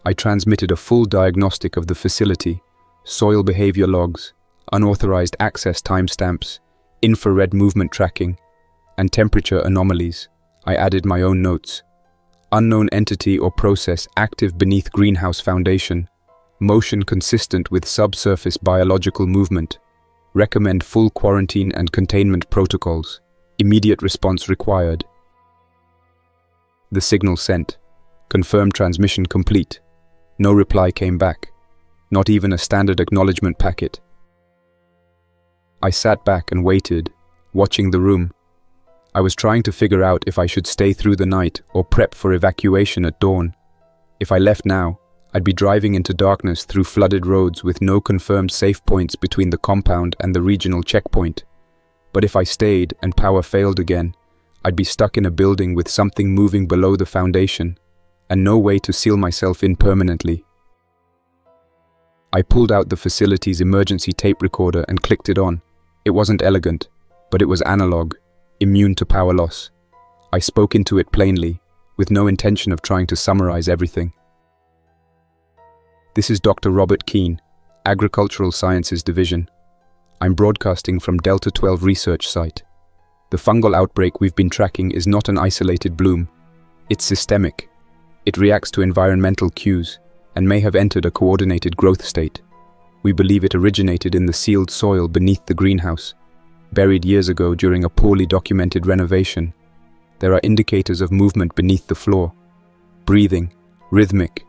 I transmitted a full diagnostic of the facility, soil behavior logs, unauthorized access timestamps, infrared movement tracking, and temperature anomalies. I added my own notes. Unknown entity or process active beneath greenhouse foundation. Motion consistent with subsurface biological movement. Recommend full quarantine and containment protocols. Immediate response required. The signal sent. Confirmed transmission complete. No reply came back. Not even a standard acknowledgement packet. I sat back and waited, watching the room. I was trying to figure out if I should stay through the night or prep for evacuation at dawn. If I left now, I'd be driving into darkness through flooded roads with no confirmed safe points between the compound and the regional checkpoint. But if I stayed and power failed again, I'd be stuck in a building with something moving below the foundation, and no way to seal myself in permanently. I pulled out the facility's emergency tape recorder and clicked it on. It wasn't elegant, but it was analog, immune to power loss. I spoke into it plainly, with no intention of trying to summarize everything. This is Dr. Robert Keane, Agricultural Sciences Division. I'm broadcasting from Delta 12 Research Site. The fungal outbreak we've been tracking is not an isolated bloom. It's systemic. It reacts to environmental cues and may have entered a coordinated growth state. We believe it originated in the sealed soil beneath the greenhouse, buried years ago during a poorly documented renovation. There are indicators of movement beneath the floor. Breathing, rhythmic.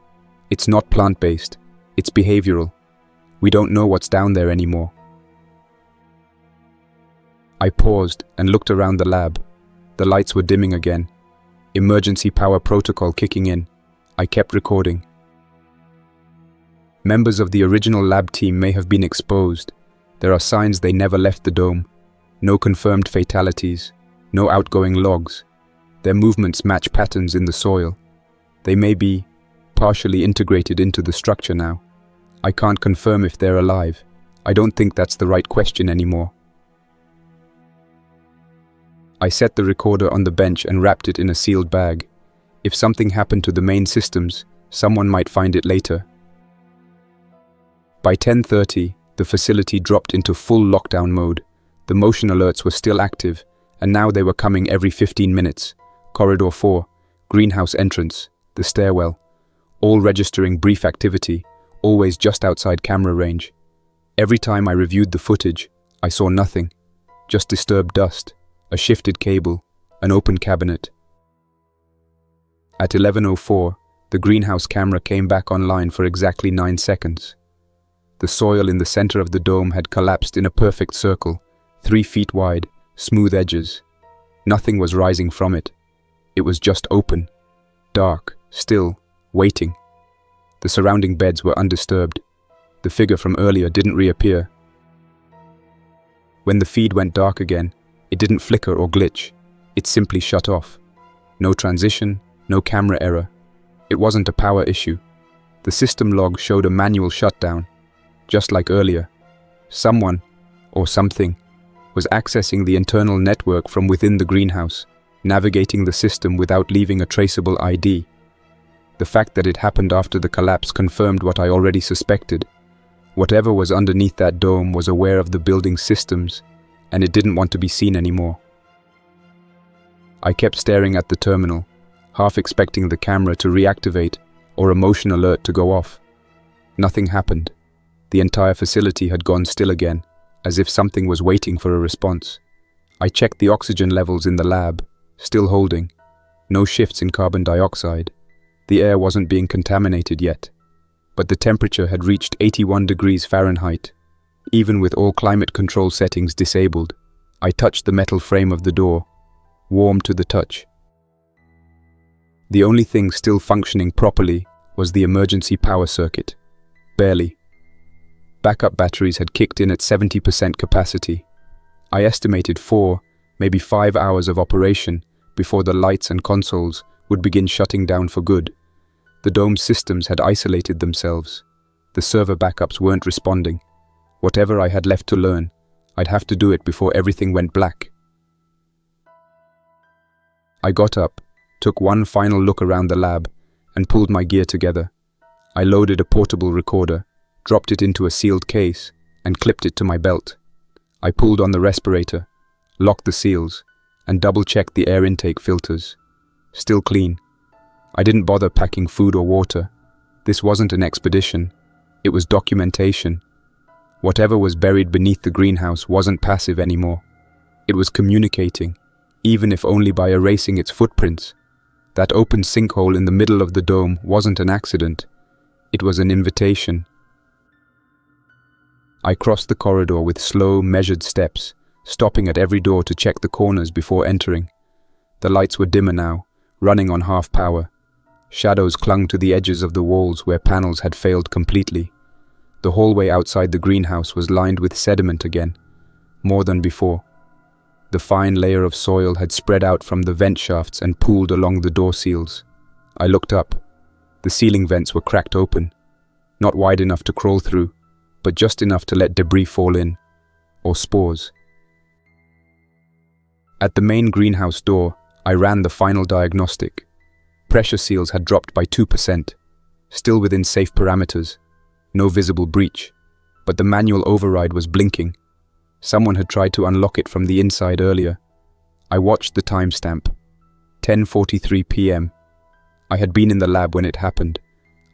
It's not plant-based, it's behavioral. We don't know what's down there anymore. I paused and looked around the lab. The lights were dimming again. Emergency power protocol kicking in. I kept recording. Members of the original lab team may have been exposed. There are signs they never left the dome. No confirmed fatalities. No outgoing logs. Their movements match patterns in the soil. They may be partially integrated into the structure now. I can't confirm if they're alive. I don't think that's the right question anymore. I set the recorder on the bench and wrapped it in a sealed bag. If something happened to the main systems, someone might find it later. By 10:30, the facility dropped into full lockdown mode. The motion alerts were still active, and now they were coming every 15 minutes. Corridor 4, greenhouse entrance, the stairwell, all registering brief activity, always just outside camera range. Every time I reviewed the footage, I saw nothing, just disturbed dust, a shifted cable, an open cabinet. At 11:04, the greenhouse camera came back online for exactly 9 seconds. The soil in the center of the dome had collapsed in a perfect circle, 3 feet wide, smooth edges. Nothing was rising from it. It was just open, dark, still, waiting. The surrounding beds were undisturbed. The figure from earlier didn't reappear. When the feed went dark again, it didn't flicker or glitch. It simply shut off. No transition, no camera error. It wasn't a power issue. The system log showed a manual shutdown. Just like earlier, someone, or something, was accessing the internal network from within the greenhouse, navigating the system without leaving a traceable ID. The fact that it happened after the collapse confirmed what I already suspected. Whatever was underneath that dome was aware of the building's systems, and it didn't want to be seen anymore. I kept staring at the terminal, half expecting the camera to reactivate or a motion alert to go off. Nothing happened. The entire facility had gone still again, as if something was waiting for a response. I checked the oxygen levels in the lab, still holding. No shifts in carbon dioxide. The air wasn't being contaminated yet, but the temperature had reached 81 degrees Fahrenheit. Even with all climate control settings disabled, I touched the metal frame of the door, warm to the touch. The only thing still functioning properly was the emergency power circuit. Barely. Backup batteries had kicked in at 70% capacity. I estimated 4, maybe 5 hours of operation before the lights and consoles would begin shutting down for good. The dome's systems had isolated themselves. The server backups weren't responding. Whatever I had left to learn, I'd have to do it before everything went black. I got up, took one final look around the lab, and pulled my gear together. I loaded a portable recorder, dropped it into a sealed case, and clipped it to my belt. I pulled on the respirator, locked the seals, and double-checked the air intake filters. Still clean. I didn't bother packing food or water. This wasn't an expedition. It was documentation. Whatever was buried beneath the greenhouse wasn't passive anymore. It was communicating, even if only by erasing its footprints. That open sinkhole in the middle of the dome wasn't an accident. It was an invitation. I crossed the corridor with slow, measured steps, stopping at every door to check the corners before entering. The lights were dimmer now, running on half power. Shadows clung to the edges of the walls where panels had failed completely. The hallway outside the greenhouse was lined with sediment again, more than before. The fine layer of soil had spread out from the vent shafts and pooled along the door seals. I looked up. The ceiling vents were cracked open, not wide enough to crawl through, but just enough to let debris fall in, or spores. At the main greenhouse door, I ran the final diagnostic. Pressure seals had dropped by 2%, still within safe parameters. No visible breach, but the manual override was blinking. Someone had tried to unlock it from the inside earlier. I watched the timestamp. 10:43 p.m. I had been in the lab when it happened.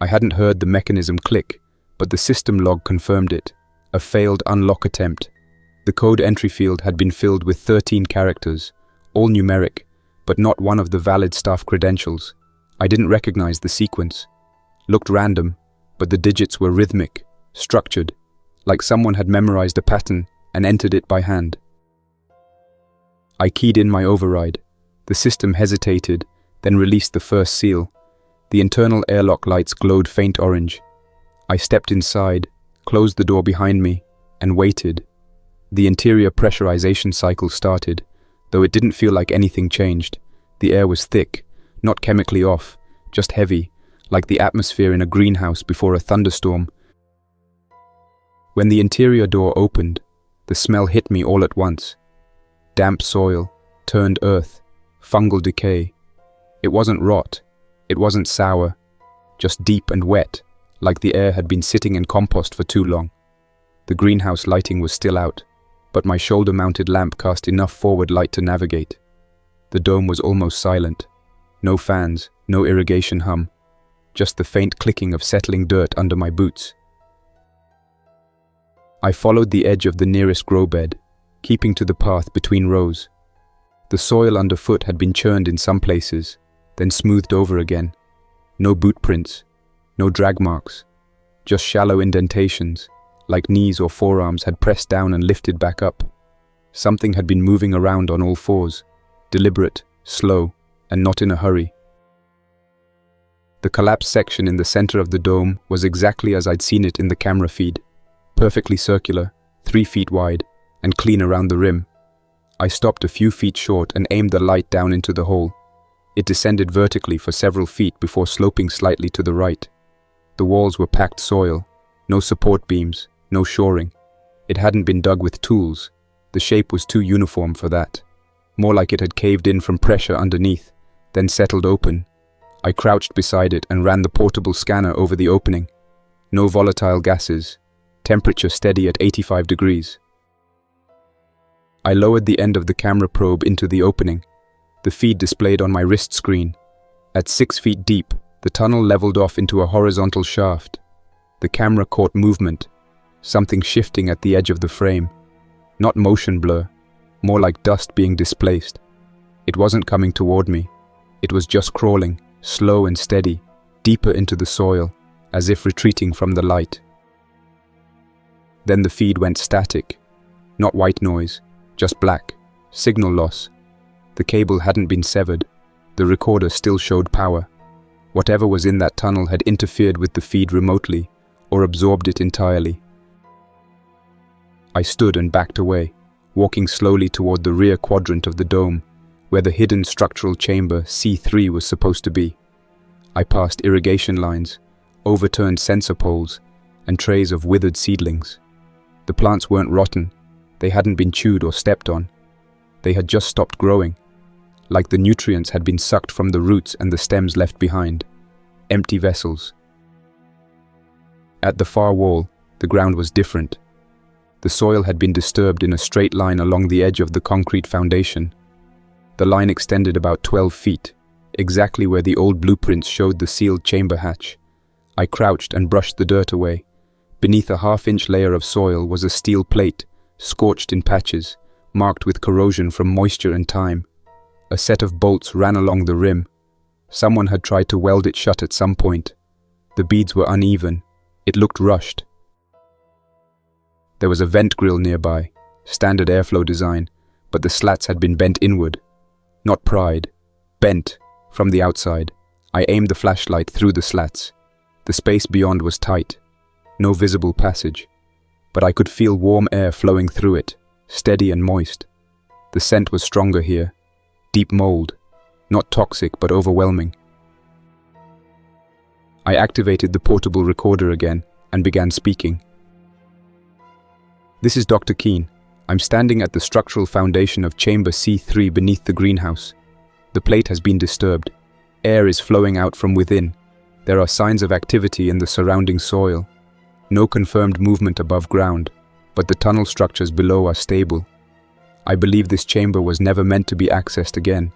I hadn't heard the mechanism click, but the system log confirmed it. A failed unlock attempt. The code entry field had been filled with 13 characters, all numeric, but not one of the valid staff credentials. I didn't recognize the sequence. Looked random, but the digits were rhythmic, structured, like someone had memorized a pattern and entered it by hand. I keyed in my override. The system hesitated, then released the first seal. The internal airlock lights glowed faint orange. I stepped inside, closed the door behind me, and waited. The interior pressurization cycle started, though it didn't feel like anything changed. The air was thick, not chemically off, just heavy, like the atmosphere in a greenhouse before a thunderstorm. When the interior door opened, the smell hit me all at once. Damp soil, turned earth, fungal decay. It wasn't rot, it wasn't sour, just deep and wet, like the air had been sitting in compost for too long. The greenhouse lighting was still out, but my shoulder-mounted lamp cast enough forward light to navigate. The dome was almost silent. No fans, no irrigation hum. Just the faint clicking of settling dirt under my boots. I followed the edge of the nearest grow bed, keeping to the path between rows. The soil underfoot had been churned in some places, then smoothed over again. No boot prints, no drag marks, just shallow indentations, like knees or forearms had pressed down and lifted back up. Something had been moving around on all fours, deliberate, slow, and not in a hurry. The collapsed section in the center of the dome was exactly as I'd seen it in the camera feed. Perfectly circular, 3 feet wide, and clean around the rim. I stopped a few feet short and aimed the light down into the hole. It descended vertically for several feet before sloping slightly to the right. The walls were packed soil, no support beams, no shoring. It hadn't been dug with tools. The shape was too uniform for that. More like it had caved in from pressure underneath, then settled open. I crouched beside it and ran the portable scanner over the opening. No volatile gases. Temperature steady at 85 degrees. I lowered the end of the camera probe into the opening. The feed displayed on my wrist screen. At 6 feet deep, the tunnel leveled off into a horizontal shaft. The camera caught movement, something shifting at the edge of the frame. Not motion blur, more like dust being displaced. It wasn't coming toward me. It was just crawling, slow and steady, deeper into the soil, as if retreating from the light. Then the feed went static. Not white noise, just black. Signal loss. The cable hadn't been severed. The recorder still showed power. Whatever was in that tunnel had interfered with the feed remotely, or absorbed it entirely. I stood and backed away, walking slowly toward the rear quadrant of the dome, where the hidden structural chamber C3 was supposed to be. I passed irrigation lines, overturned sensor poles, and trays of withered seedlings. The plants weren't rotten. They hadn't been chewed or stepped on. They had just stopped growing, like the nutrients had been sucked from the roots and the stems left behind. Empty vessels. At the far wall, the ground was different. The soil had been disturbed in a straight line along the edge of the concrete foundation. The line extended about 12 feet, exactly where the old blueprints showed the sealed chamber hatch. I crouched and brushed the dirt away. Beneath a half-inch layer of soil was a steel plate, scorched in patches, marked with corrosion from moisture and time. A set of bolts ran along the rim. Someone had tried to weld it shut at some point. The beads were uneven. It looked rushed. There was a vent grill nearby, standard airflow design, but the slats had been bent inward. Not pried, bent, from the outside. I aimed the flashlight through the slats. The space beyond was tight. No visible passage. But I could feel warm air flowing through it, steady and moist. The scent was stronger here. Deep mold. Not toxic, but overwhelming. I activated the portable recorder again and began speaking. This is Dr. Keane. I'm standing at the structural foundation of chamber C3 beneath the greenhouse. The plate has been disturbed. Air is flowing out from within. There are signs of activity in the surrounding soil. No confirmed movement above ground, but the tunnel structures below are stable. I believe this chamber was never meant to be accessed again.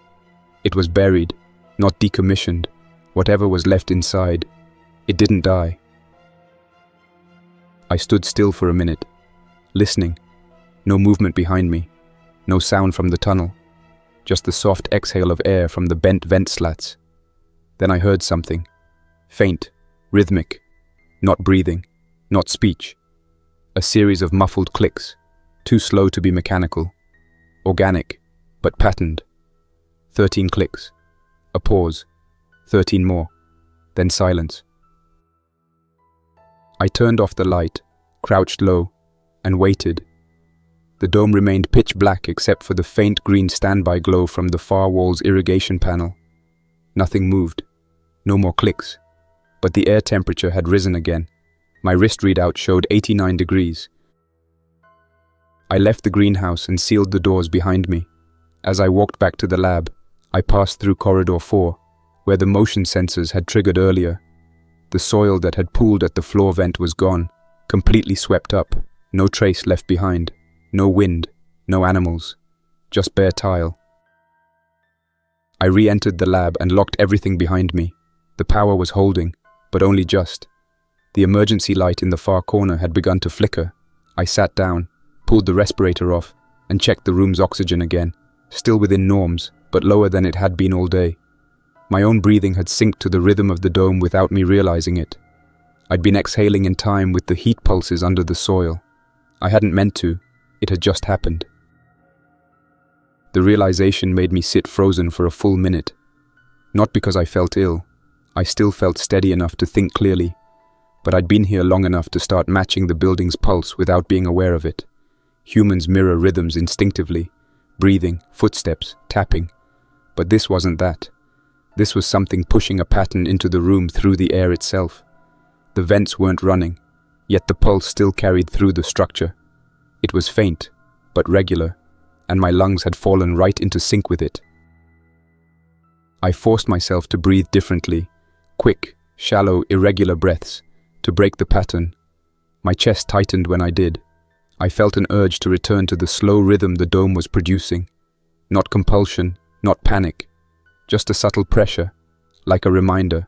It was buried, not decommissioned. Whatever was left inside, it didn't die. I stood still for a minute, listening. No movement behind me, no sound from the tunnel, just the soft exhale of air from the bent vent slats. Then I heard something, faint, rhythmic, not breathing, not speech. A series of muffled clicks, too slow to be mechanical, organic, but patterned. 13 clicks, a pause, 13 more, then silence. I turned off the light, crouched low, and waited. The dome remained pitch black except for the faint green standby glow from the far wall's irrigation panel. Nothing moved. No more clicks. But the air temperature had risen again. My wrist readout showed 89 degrees. I left the greenhouse and sealed the doors behind me. As I walked back to the lab, I passed through corridor 4, where the motion sensors had triggered earlier. The soil that had pooled at the floor vent was gone, completely swept up, no trace left behind, no wind, no animals, just bare tile. I re-entered the lab and locked everything behind me. The power was holding, but only just. The emergency light in the far corner had begun to flicker. I sat down, pulled the respirator off, and checked the room's oxygen again, still within norms, but lower than it had been all day. My own breathing had synced to the rhythm of the dome without me realizing it. I'd been exhaling in time with the heat pulses under the soil. I hadn't meant to, it had just happened. The realization made me sit frozen for a full minute. Not because I felt ill. I still felt steady enough to think clearly, but I'd been here long enough to start matching the building's pulse without being aware of it. Humans mirror rhythms instinctively, breathing, footsteps, tapping. But this wasn't that. This was something pushing a pattern into the room through the air itself. The vents weren't running, yet the pulse still carried through the structure. It was faint, but regular, and my lungs had fallen right into sync with it. I forced myself to breathe differently, quick, shallow, irregular breaths, to break the pattern. My chest tightened when I did. I felt an urge to return to the slow rhythm the dome was producing. Not compulsion, not panic, just a subtle pressure, like a reminder.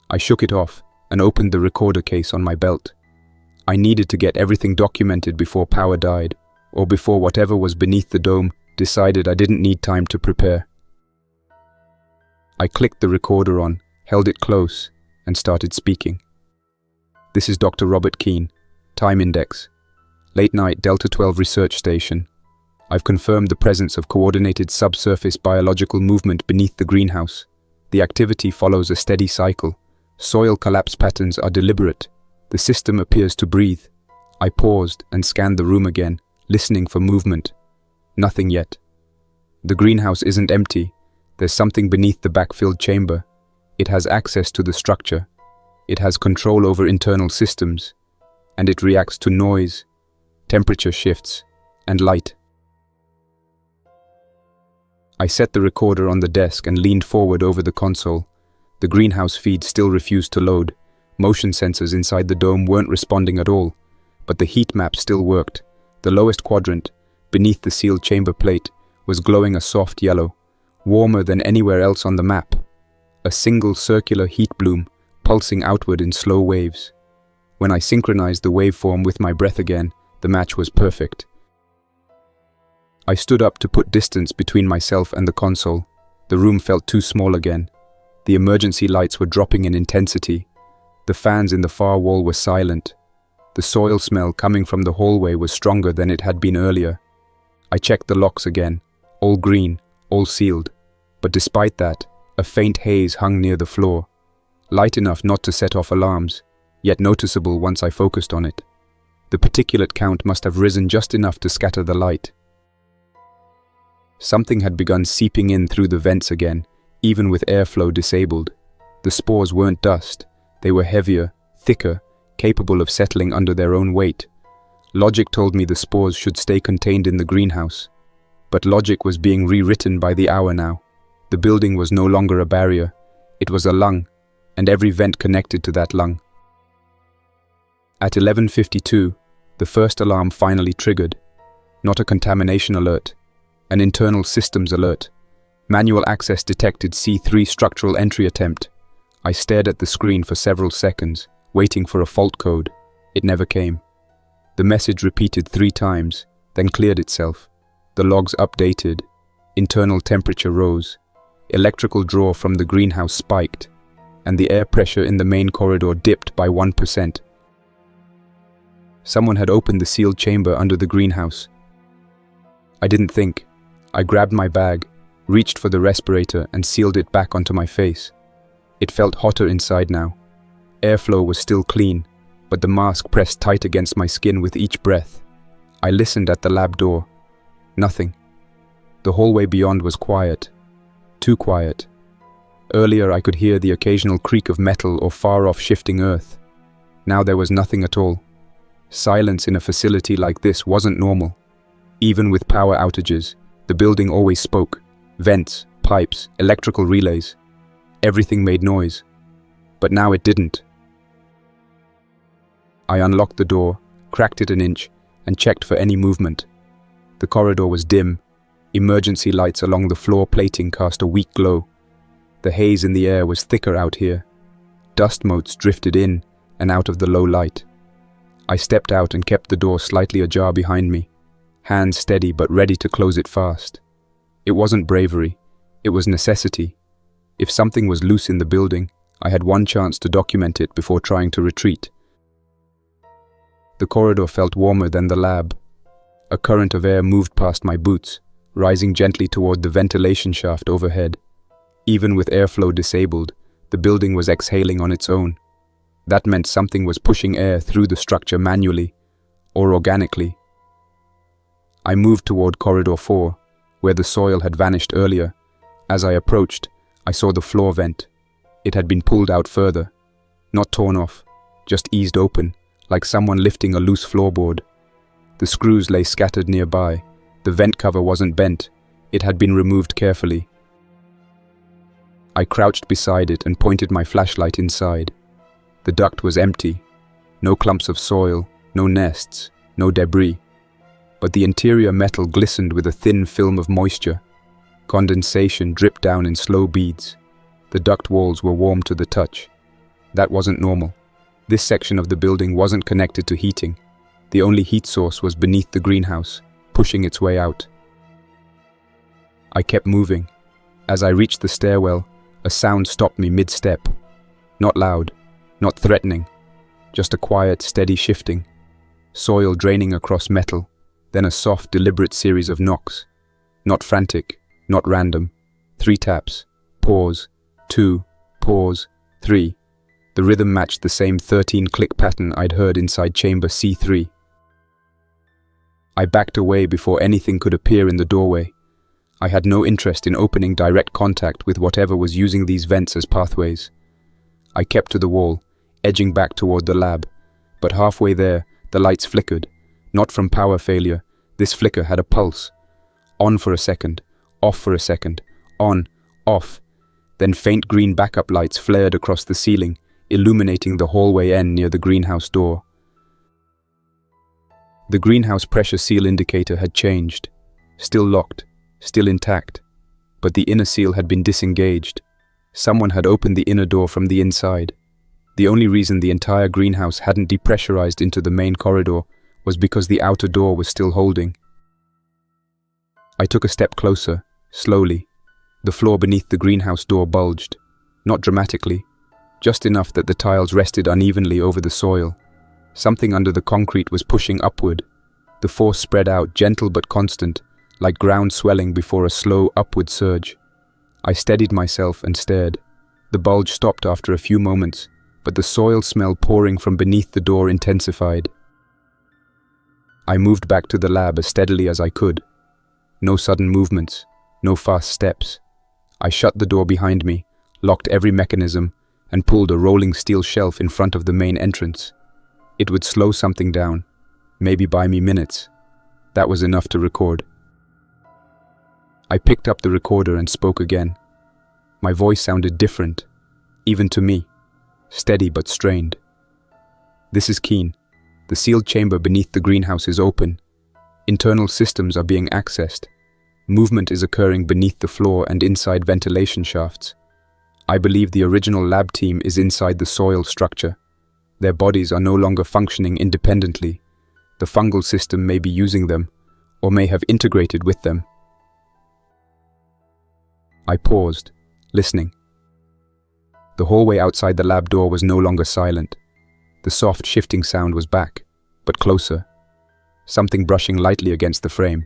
I shook it off and opened the recorder case on my belt. I needed to get everything documented before power died, or before whatever was beneath the dome decided I didn't need time to prepare. I clicked the recorder on, held it close, and started speaking. This is Dr. Robert Keane, Time Index, Late Night Delta 12 Research Station. I've confirmed the presence of coordinated subsurface biological movement beneath the greenhouse. The activity follows a steady cycle. Soil collapse patterns are deliberate. The system appears to breathe. I paused and scanned the room again, listening for movement. Nothing yet. The greenhouse isn't empty. There's something beneath the backfilled chamber. It has access to the structure. It has control over internal systems. And it reacts to noise, temperature shifts, and light. I set the recorder on the desk and leaned forward over the console. The greenhouse feed still refused to load. Motion sensors inside the dome weren't responding at all, but the heat map still worked. The lowest quadrant, beneath the sealed chamber plate, was glowing a soft yellow, warmer than anywhere else on the map. A single circular heat bloom, pulsing outward in slow waves. When I synchronized the waveform with my breath again, the match was perfect. I stood up to put distance between myself and the console. The room felt too small again. The emergency lights were dropping in intensity. The fans in the far wall were silent. The soil smell coming from the hallway was stronger than it had been earlier. I checked the locks again, all green, all sealed. But despite that, a faint haze hung near the floor, light enough not to set off alarms, yet noticeable once I focused on it. The particulate count must have risen just enough to scatter the light. Something had begun seeping in through the vents again, even with airflow disabled. The spores weren't dust. They were heavier, thicker, capable of settling under their own weight. Logic told me the spores should stay contained in the greenhouse. But logic was being rewritten by the hour now. The building was no longer a barrier. It was a lung, and every vent connected to that lung. At 11:52, the first alarm finally triggered. Not a contamination alert. An internal systems alert. Manual access detected C3 structural entry attempt. I stared at the screen for several seconds, waiting for a fault code. It never came. The message repeated 3 times, then cleared itself. The logs updated. Internal temperature rose. Electrical draw from the greenhouse spiked, and the air pressure in the main corridor dipped by 1%. Someone had opened the sealed chamber under the greenhouse. I didn't think. I grabbed my bag, reached for the respirator and sealed it back onto my face. It felt hotter inside now. Airflow was still clean, but the mask pressed tight against my skin with each breath. I listened at the lab door. Nothing. The hallway beyond was quiet. Too quiet. Earlier I could hear the occasional creak of metal or far-off shifting earth. Now there was nothing at all. Silence in a facility like this wasn't normal. Even with power outages, the building always spoke. Vents, pipes, electrical relays. Everything made noise. But now it didn't. I unlocked the door, cracked it an inch, and checked for any movement. The corridor was dim. Emergency lights along the floor plating cast a weak glow. The haze in the air was thicker out here. Dust motes drifted in and out of the low light. I stepped out and kept the door slightly ajar behind me, hands steady but ready to close it fast. It wasn't bravery, it was necessity. If something was loose in the building, I had one chance to document it before trying to retreat. The corridor felt warmer than the lab. A current of air moved past my boots, rising gently toward the ventilation shaft overhead. Even with airflow disabled, the building was exhaling on its own. That meant something was pushing air through the structure manually, or organically. I moved toward Corridor 4, where the soil had vanished earlier. As I approached, I saw the floor vent. It had been pulled out further. Not torn off, just eased open, like someone lifting a loose floorboard. The screws lay scattered nearby. The vent cover wasn't bent. It had been removed carefully. I crouched beside it and pointed my flashlight inside. The duct was empty. No clumps of soil, no nests, no debris. But the interior metal glistened with a thin film of moisture. Condensation dripped down in slow beads. The duct walls were warm to the touch. That wasn't normal. This section of the building wasn't connected to heating. The only heat source was beneath the greenhouse, pushing its way out. I kept moving. As I reached the stairwell, a sound stopped me mid-step. Not loud, not threatening, just a quiet, steady shifting. Soil draining across metal, then a soft, deliberate series of knocks. Not frantic, not random. 3 taps. Pause. 2. Pause. 3. The rhythm matched the same 13-click pattern I'd heard inside chamber C3. I backed away before anything could appear in the doorway. I had no interest in opening direct contact with whatever was using these vents as pathways. I kept to the wall, edging back toward the lab, but halfway there, the lights flickered. Not from power failure, this flicker had a pulse. On for a second, off for a second, on, off. Then faint green backup lights flared across the ceiling, illuminating the hallway end near the greenhouse door. The greenhouse pressure seal indicator had changed. Still locked, still intact, but the inner seal had been disengaged. Someone had opened the inner door from the inside. The only reason the entire greenhouse hadn't depressurized into the main corridor was because the outer door was still holding. I took a step closer, slowly. The floor beneath the greenhouse door bulged, not dramatically, just enough that the tiles rested unevenly over the soil. Something under the concrete was pushing upward. The force spread out, gentle but constant, like ground swelling before a slow upward surge. I steadied myself and stared. The bulge stopped after a few moments, but the soil smell pouring from beneath the door intensified. I moved back to the lab as steadily as I could. No sudden movements, no fast steps. I shut the door behind me, locked every mechanism, and pulled a rolling steel shelf in front of the main entrance. It would slow something down, maybe buy me minutes. That was enough to record. I picked up the recorder and spoke again. My voice sounded different, even to me, steady but strained. This is Keen. The sealed chamber beneath the greenhouse is open. Internal systems are being accessed. Movement is occurring beneath the floor and inside ventilation shafts. I believe the original lab team is inside the soil structure. Their bodies are no longer functioning independently. The fungal system may be using them, or may have integrated with them. I paused, listening. The hallway outside the lab door was no longer silent. The soft, shifting sound was back, but closer. Something brushing lightly against the frame.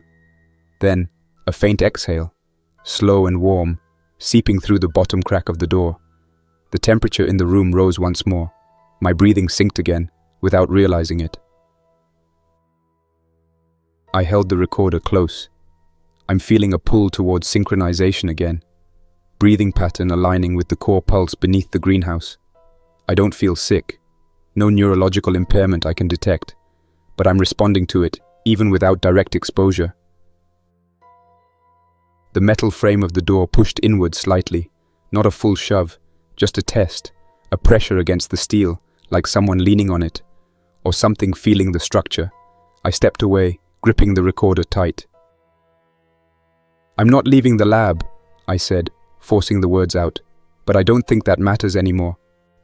Then, a faint exhale, slow and warm, seeping through the bottom crack of the door. The temperature in the room rose once more. My breathing synced again, without realizing it. I held the recorder close. I'm feeling a pull towards synchronization again. Breathing pattern aligning with the core pulse beneath the greenhouse. I don't feel sick. No neurological impairment I can detect, but I'm responding to it, even without direct exposure. The metal frame of the door pushed inward slightly, not a full shove, just a test, a pressure against the steel, like someone leaning on it, or something feeling the structure. I stepped away, gripping the recorder tight. "I'm not leaving the lab," I said, forcing the words out, "but I don't think that matters anymore.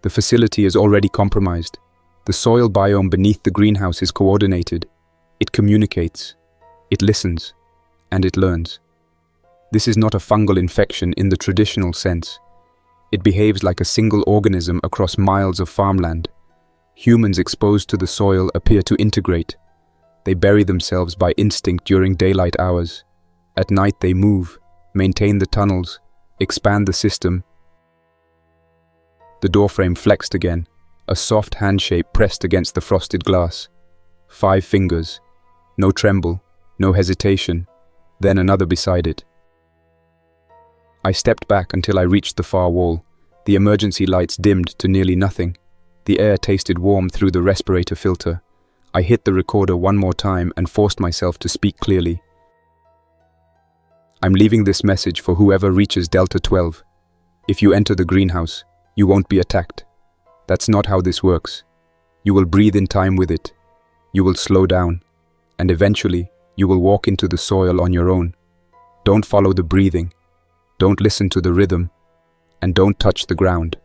The facility is already compromised. The soil biome beneath the greenhouse is coordinated. It communicates, it listens, and it learns. This is not a fungal infection in the traditional sense. It behaves like a single organism across miles of farmland. Humans exposed to the soil appear to integrate. They bury themselves by instinct during daylight hours. At night they move, maintain the tunnels, expand the system." The doorframe flexed again, a soft hand shape pressed against the frosted glass. 5 fingers. No tremble, no hesitation, then another beside it. I stepped back until I reached the far wall. The emergency lights dimmed to nearly nothing. The air tasted warm through the respirator filter. I hit the recorder one more time and forced myself to speak clearly. "I'm leaving this message for whoever reaches Delta 12. If you enter the greenhouse, you won't be attacked. That's not how this works. You will breathe in time with it. You will slow down, and eventually, you will walk into the soil on your own. Don't follow the breathing. Don't listen to the rhythm, and don't touch the ground."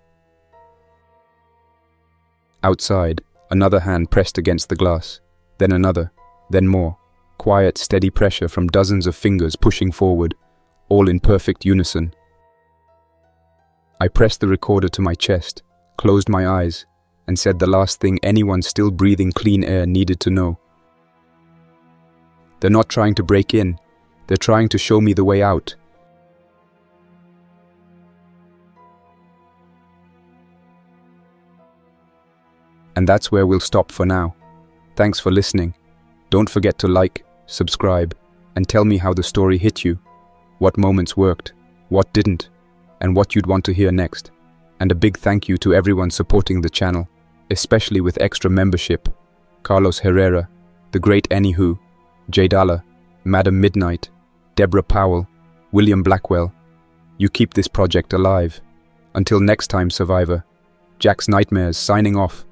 Outside, another hand pressed against the glass, then another, then more. Quiet, steady pressure from dozens of fingers pushing forward, all in perfect unison. I pressed the recorder to my chest, closed my eyes, and said the last thing anyone still breathing clean air needed to know. "They're not trying to break in. They're trying to show me the way out." And that's where we'll stop for now. Thanks for listening. Don't forget to like, subscribe, and tell me how the story hit you. what moments worked, what didn't, and what you'd want to hear next. And a big thank you to everyone supporting the channel, especially with extra membership: Carlos Herrera, The Great Anywho, Jadala, Madam Midnight, Deborah Powell, William Blackwell. You keep this project alive. Until next time, Survivor. Jack's Nightmares signing off.